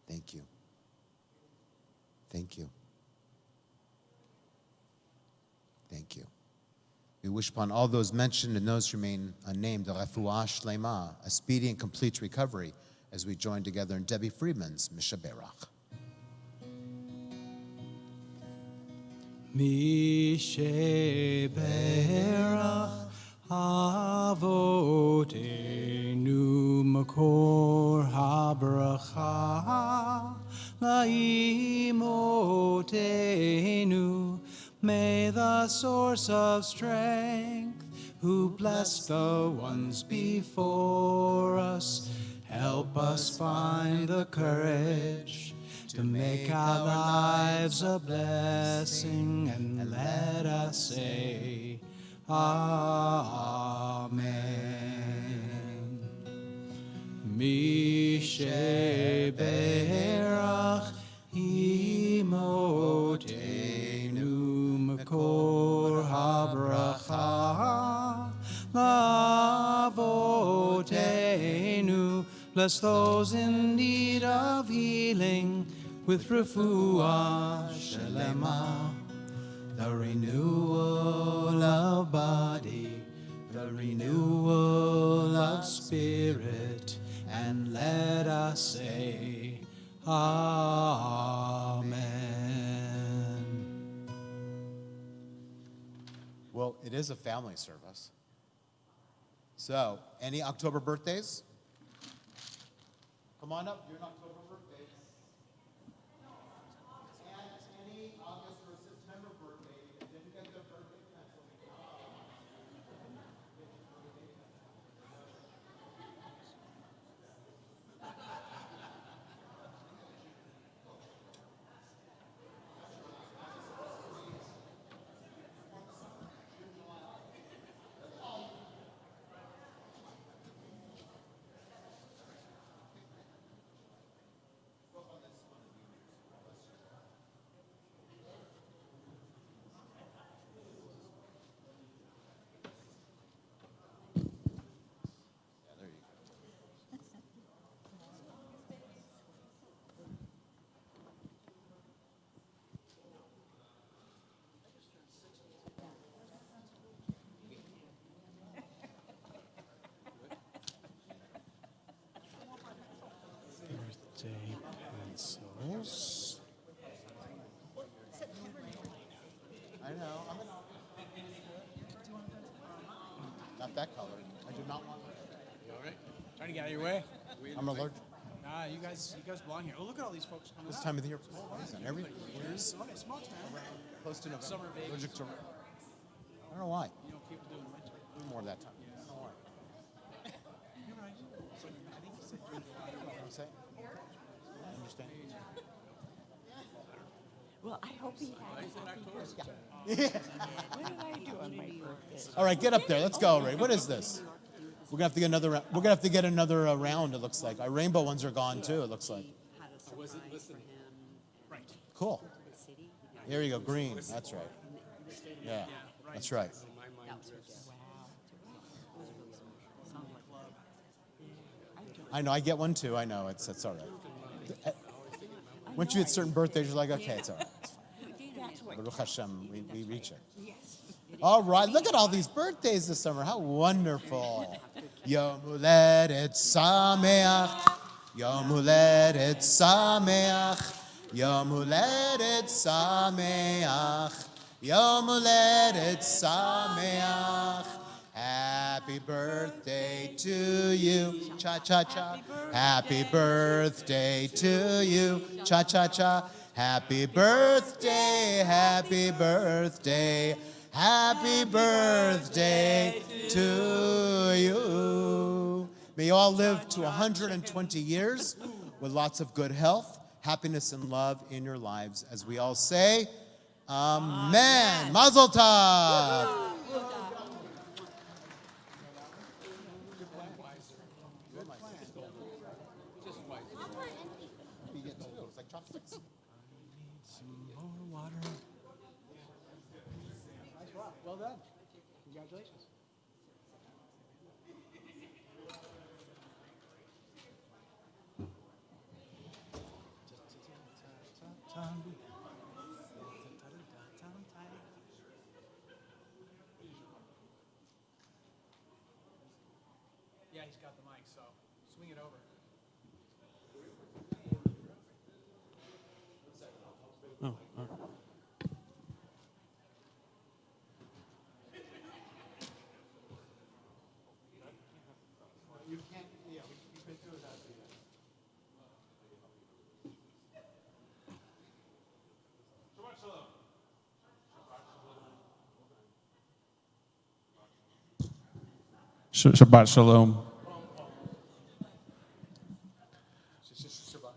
Speaker 1: Thank you. Thank you. Thank you. We wish upon all those mentioned and those who remain unnamed, the refuah shlema, a speedy and complete recovery, as we join together in Debbie Friedman's Mishaberach.
Speaker 3: Mishaberach Avotenu Makor HaBracha Laimotenu. May the source of strength, who blessed the ones before us, help us find the courage to make our lives a blessing, and let us say, Amen. Mishaberach Imotenu Makor HaBracha Lavotenu. Bless those in need of healing with refuah shlema, the renewal of body, the renewal of spirit, and let us say, Amen.
Speaker 1: Well, it is a family service. So, any October birthdays? Come on up, you're an October birthday. And any August or September birthday that didn't get their birthday pencil. I know. Not that color. I do not want
Speaker 3: You all right? Trying to get out of your way?
Speaker 1: I'm allergic.
Speaker 3: Nah, you guys belong here. Oh, look at all these folks coming
Speaker 1: This
Speaker 3: out.
Speaker 1: time of the year, for some reason, every year's
Speaker 3: Okay, smokes, man.
Speaker 1: close to November.
Speaker 3: Summer babies.
Speaker 1: Allergic to. I don't know why.
Speaker 3: You know, people do in the winter.
Speaker 1: Do more of that time. I don't know why.
Speaker 3: You're right. So I think you said drink a lot.
Speaker 1: You know what I'm saying? I understand.
Speaker 9: Well, I hope he had a happy birthday.
Speaker 1: Yeah.
Speaker 9: What did I do on my birthday?
Speaker 1: All right, get up there. Let's go, Ray. What is this? We're gonna have to get another. We're gonna have to get another round. It looks like our rainbow ones are gone too. It looks like.
Speaker 9: Had a surprise for him
Speaker 3: Right.
Speaker 1: Cool.
Speaker 9: in the city.
Speaker 1: Here you go. Green. That's right. Yeah. That's right.
Speaker 9: That was wow. It was really special. Sounded like
Speaker 1: I know. I get one too. I know. It's all right. Once you hit certain birthdays, you're like, okay, it's all right.
Speaker 9: that's what.
Speaker 1: Baruch Hashem, we reach it.
Speaker 9: Yes.
Speaker 1: All right, look at all these birthdays this summer. How wonderful. Yom Huledet Sameach. Yom Huledet Sameach. Yom Huledet Sameach. Yom Huledet Sameach. Happy birthday to you. Cha-cha-cha. Happy birthday to you. Cha-cha-cha. Happy birthday, happy birthday. Happy birthday to you. May you all live to 120 years with lots of good health, happiness, and love in your lives. As we all say, Amen. Mazel tov. You get two. It's like chopsticks.
Speaker 3: Some more water. Nice rock. Well done. Congratulations. Yeah, he's got the mic, so swing it over. Shabbat Shalom.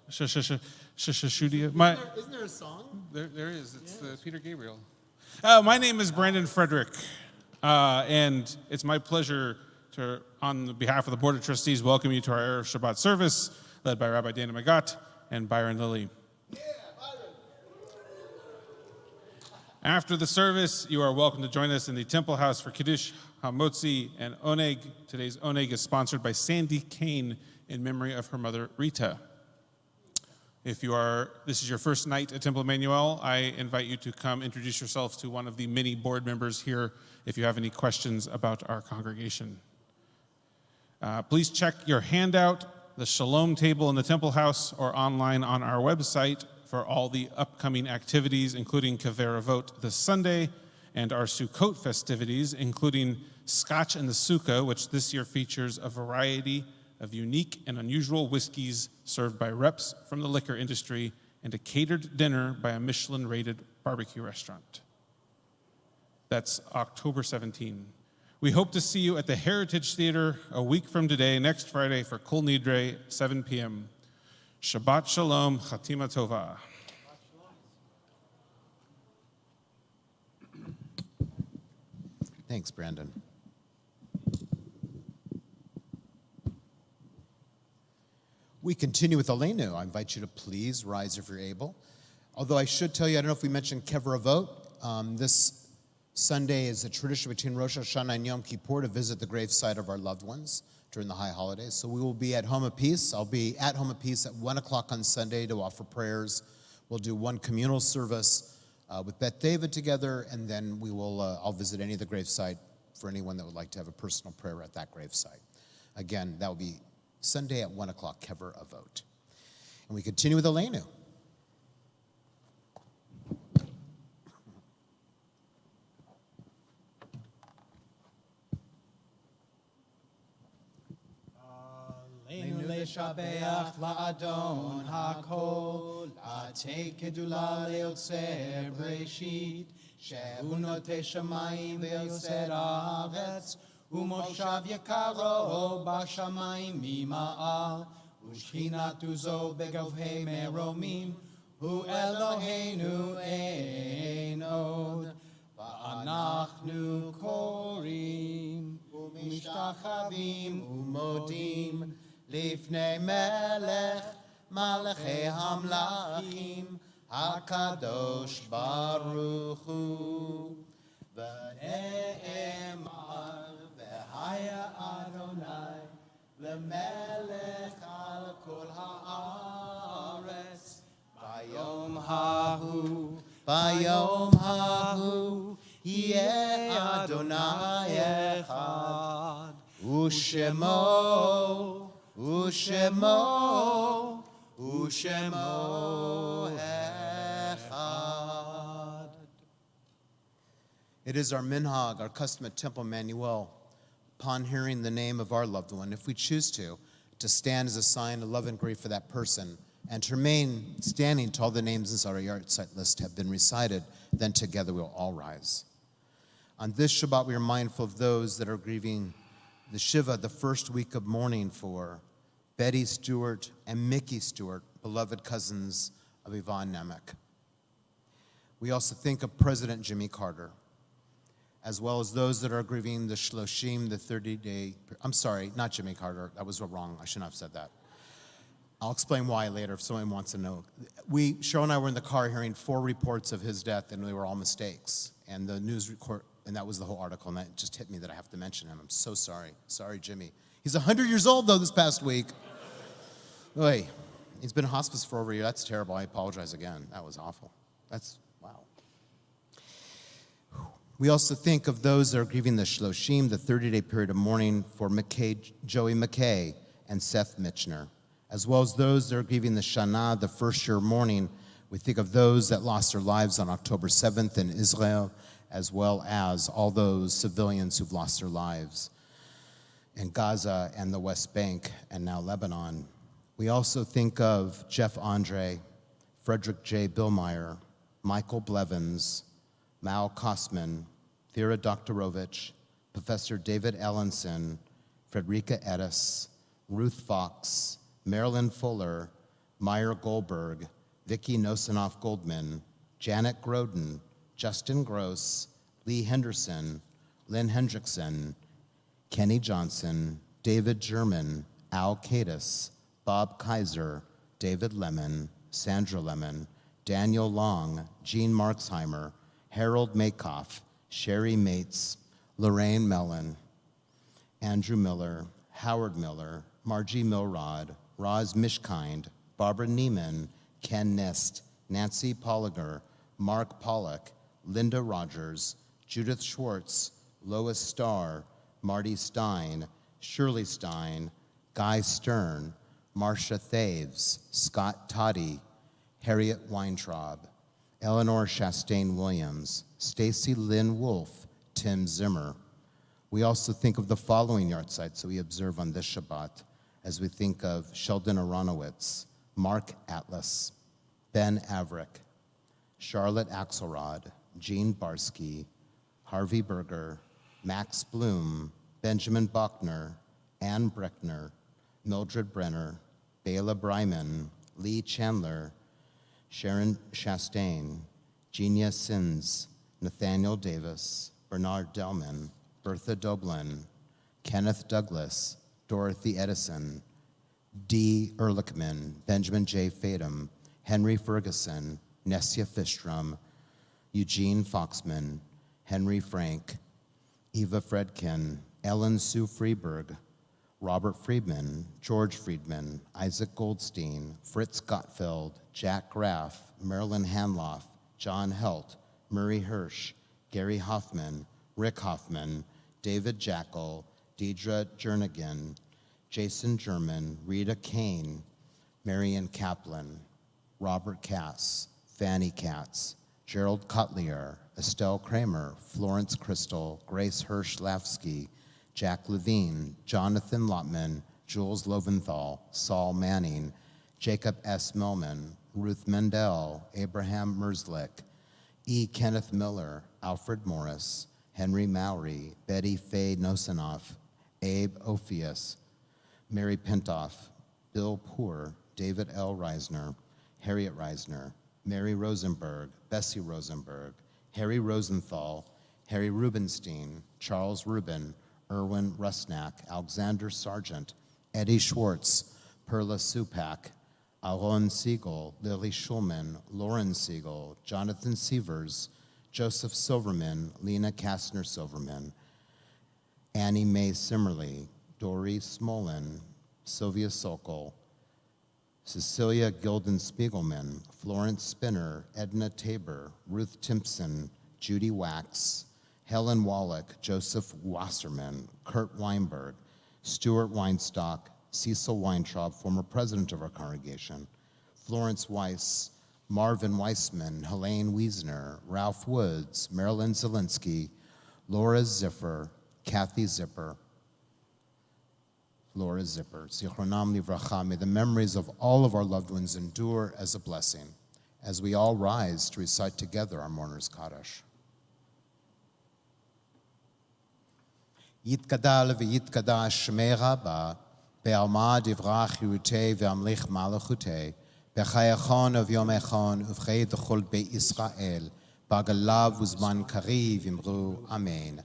Speaker 3: Shushudia.
Speaker 1: Isn't there a song?
Speaker 3: There is. It's the Peter Gabriel. My name is Brandon Frederick, and it's my pleasure to, on behalf of the Board of Trustees, welcome you to our Erev Shabbat service, led by Rabbi Dana Magat and Byron Lilly. After the service, you are welcome to join us in the Temple House for Kiddush, Hamotzi, and Oneg. Today's Oneg is sponsored by Sandy Kane in memory of her mother, Rita. If this is your first night at Temple Emanu-El, I invite you to come introduce yourself to one of the many board members here if you have any questions about our congregation. Please check your handout, the Shalom table in the Temple House, or online on our website for all the upcoming activities, including Kaveravot this Sunday, and our Sukkot festivities, including Scotch in the Sukkah, which this year features a variety of unique and unusual whiskeys served by reps from the liquor industry, and a catered dinner by a Michelin-rated barbecue restaurant. That's October 17. We hope to see you at the Heritage Theater a week from today, next Friday, for Kol Nidre, 7 p.m. Shabbat Shalom, Chatima Tova.
Speaker 1: Thanks, Brandon. We continue with Aleinu. I invite you to please rise if you're able. Although I should tell you, I don't know if we mentioned Keveravot. This Sunday is a tradition between Rosh Hashanah and Yom Kippur to visit the gravesite of our loved ones during the high holidays. So we will be at Home of Peace. I'll be at Home of Peace at 1 o'clock on Sunday to offer prayers. We'll do one communal service with Beth David together, and then we will. I'll visit any of the gravesite for anyone that would like to have a personal prayer at that gravesite. Again, that will be Sunday at 1 o'clock, Keveravot. And we continue with Aleinu.
Speaker 3: Nishabeach la'adon hakol, ate kedula leotzer breshit, shehu note shamayim ve'yoser haaretz, umoshav yakaro b'shamayim mima'al, ushchinatu zo begavhei meromim, hu Eloheinu ein od, va'anachnu korim, umishtachavim umodim, lifnei melech malachei hamlachim, hakadosh baruch hu, v'ne'emar v'haya Adonai, lemelech al kol haaretz, bayom hahu, yeh Adonai echad, ushemo echad.
Speaker 1: It is our minhag, our custom at Temple Emanu-El, upon hearing the name of our loved one, if we choose to stand as a sign of love and grief for that person, and to remain standing till all the names in our yard site list have been recited, then together we'll all rise. On this Shabbat, we are mindful of those that are grieving the Shiva, the first week of mourning for Betty Stewart and Mickey Stewart, beloved cousins of Yvonne Nemec. We also think of President Jimmy Carter, as well as those that are grieving the Shloshim, the 30-day, I'm sorry, not Jimmy Carter, that was wrong, I shouldn't have said that. I'll explain why later if someone wants to know. Cheryl and I were in the car hearing 4 reports of his death, and they were all mistakes. And the news report, and that was the whole article, and that just hit me that I have to mention him. I'm so sorry. Sorry, Jimmy. He's 100 years old, though, this past week. Oy, he's been in hospice for over a year. That's terrible. I apologize again. That was awful. That's, wow. We also think of those that are grieving the Shloshim, the 30-day period of mourning for Joey McKay and Seth Mitchner, as well as those that are grieving the Shana, the first year of mourning. We think of those that lost their lives on October 7th in Israel, as well as all those civilians who've lost their lives in Gaza and the West Bank and now Lebanon. We also think of Jeff Andre, Frederick J. Billmeyer, Michael Blevins, Mal Kosman, Thera Doktorovich, Professor David Ellenson, Frederica Edis, Ruth Fox, Marilyn Fuller, Meyer Goldberg, Vicki Nosinoff Goldman, Janet Groden, Justin Gross, Lee Henderson, Lynn Hendrickson, Kenny Johnson, David German, Al Cadis, Bob Kaiser, David Lemon, Sandra Lemon, Daniel Long, Gene Marksheimer, Harold Makoff, Sherry Mates, Lorraine Mellon, Andrew Miller, Howard Miller, Margie Milrod, Roz Mishkind, Barbara Neiman, Ken Nist, Nancy Polliger, Mark Pollock, Linda Rogers, Judith Schwartz, Lois Starr, Marty Stein, Shirley Stein, Guy Stern, Marcia Thaves, Scott Toddy, Harriet Weintraub, Eleanor Chastain Williams, Stacy Lynn Wolf, Tim Zimmer. We also think of the following yard sites that we observe on this Shabbat, as we think of Sheldon Aronowitz, Mark Atlas, Ben Averick, Charlotte Axelrod, Jean Barsky, Harvey Berger, Max Bloom, Benjamin Bachner, Ann Breckner, Mildred Brenner, Bela Bryman, Lee Chandler, Sharon Chastain, Genia Sins, Nathaniel Davis, Bernard Delman, Bertha Doblin, Kenneth Douglas, Dorothy Edison, Dee Ehrlichman, Benjamin J. Fadum, Henry Ferguson, Nessia Fistrom, Eugene Foxman, Henry Frank, Eva Fredkin, Ellen Sue Freeberg, Robert Friedman, George Friedman, Isaac Goldstein, Fritz Gottfeld, Jack Graff, Marilyn Hanloff, John Helt, Murray Hirsch, Gary Hoffman, Rick Hoffman, David Jackal, Deidre Jernigan, Jason German, Rita Kane, Marion Kaplan, Robert Cass, Fanny Katz, Gerald Kotlier, Estelle Kramer, Florence Crystal, Grace Hirsch-Lavsky, Jack Levine, Jonathan Lotman, Jules Loventhal, Saul Manning, Jacob S. Millman, Ruth Mendel, Abraham Merzlick, E. Kenneth Miller, Alfred Morris, Henry Mowry, Betty Faye Nosanoff, Abe Ophius, Mary Pentoff, Bill Poor, David L. Reisner, Harriet Reisner, Mary Rosenberg, Bessie Rosenberg, Harry Rosenthal, Harry Rubenstein, Charles Rubin, Erwin Rusnak, Alexander Sargent, Eddie Schwartz, Perla Supak, Aaron Siegel, Lily Schulman, Lauren Siegel, Jonathan Sievers, Joseph Silverman, Lena Kastner Silverman, Annie Mae Simmerly, Dory Smolin, Sylvia Sokol, Cecilia Gilden Spiegelman, Florence Spinner, Edna Tabor, Ruth Timpson, Judy Wax, Helen Wallach, Joseph Wasserman, Kurt Weinberg, Stuart Weinstock, Cecil Weintraub, former president of our congregation, Florence Weiss, Marvin Weissman, Helene Wiesner, Ralph Woods, Marilyn Zielinski, Laura Ziffer, Kathy Zipper, Laura Zipper, Zichronam Livracha. May the memories of all of our loved ones endure as a blessing as we all rise to recite together our Mourner's Kaddish. Yitkadal v'yitkadash shmei Rabba, be'alma divrach yirutei ve'amlich malachutei, be'chayachon of yom echon uvchei d'chol be'Yisrael, ba'galav uzman kariv imru, amen.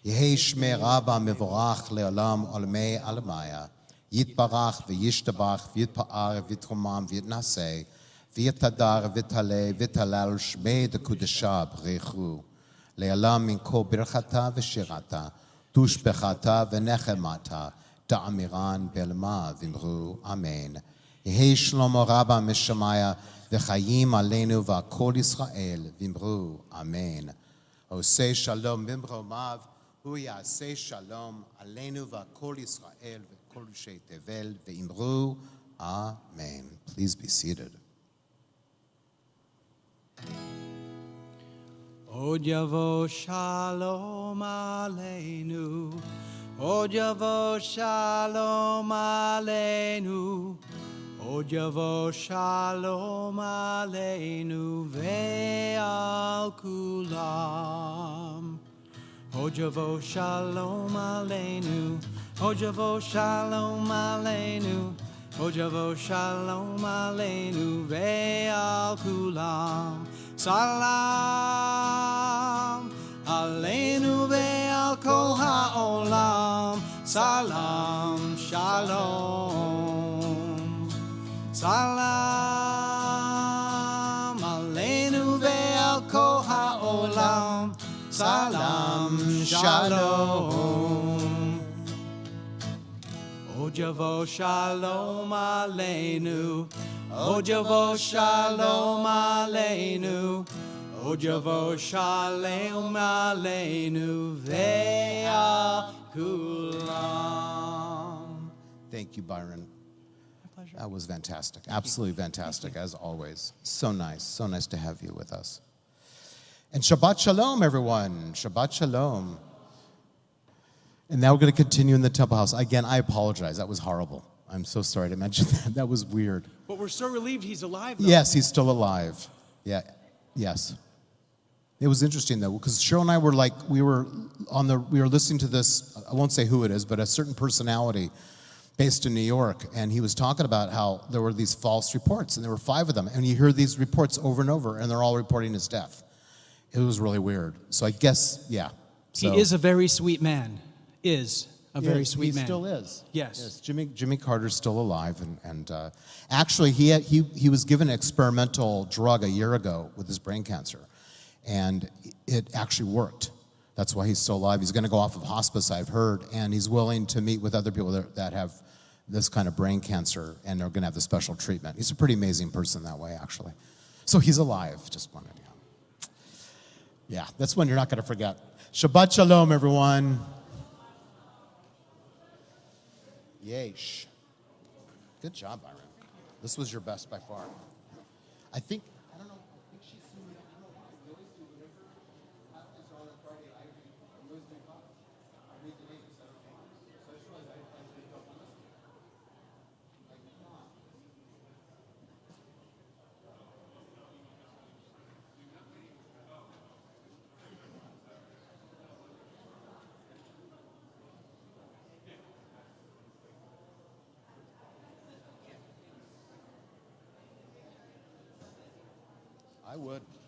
Speaker 1: Yehi shmei Rabba mevorach le'olam olamei alamaya, yitbarach v'yishtabach v'yitpa'ar v'yitromam v'yitnaseh, v'yitadar v'yitaleh v'yitalal shmei d'kudashah b'rechu, le'olam min kol birchata v'shirata, tushbechata v'nechemata, ta'amiran belma v'imru, amen. Yehi shlomo Rabba mishamaya v'chayim aleinu v'akol Yisrael v'imru, amen. Oseh shalom b'imromav, hu yaseh shalom aleinu v'akol Yisrael v'kol shei tevel v'imru, amen. Please be seated.
Speaker 3: Od yavo shalom aleinu, Od yavo shalom aleinu, Od yavo shalom aleinu ve'al kulam. Od yavo shalom aleinu, Od yavo shalom aleinu, Od yavo shalom aleinu ve'al kulam. Salam aleinu ve'al kol ha'olam. Salam shalom. Salam aleinu ve'al kol ha'olam. Salam shalom. Od yavo shalom aleinu, Od yavo shalom aleinu, Od yavo shalom aleinu ve'al kulam.
Speaker 1: Thank you, Byron.
Speaker 3: My pleasure.
Speaker 1: That was fantastic. Absolutely fantastic, as always. So nice to have you with us. And Shabbat Shalom, everyone. Shabbat Shalom. And now we're going to continue in the Temple House. Again, I apologize. That was horrible. I'm so sorry to mention that. That was weird.
Speaker 3: But we're so relieved he's alive, though.
Speaker 1: Yes, he's still alive. Yeah, yes. It was interesting, though, because Cheryl and I were like, we were listening to this, I won't say who it is, but a certain personality based in New York, and he was talking about how there were these false reports, and there were 5 of them, and you hear these reports over and over, and they're all reporting his death. It was really weird. So I guess, yeah. So,
Speaker 3: He is a very sweet man. Very sweet man.
Speaker 1: He still is.
Speaker 3: Yes.
Speaker 1: Jimmy Carter's still alive, and actually he was given an experimental drug a year ago with his brain cancer, and it actually worked. That's why he's still alive. He's going to go off of hospice, I've heard, and he's willing to meet with other people that have this kind of brain cancer, and are going to have the special treatment. He's a pretty amazing person that way, actually. So he's alive. Just wanted to. Yeah, that's one you're not going to forget. Shabbat Shalom, everyone. Yesh. Good job, Byron. This was your best by far. I think she's seen me. I don't know why. We always do whatever happens on a Friday. I always do copies. I read the names. So I just realized I did on this. I would.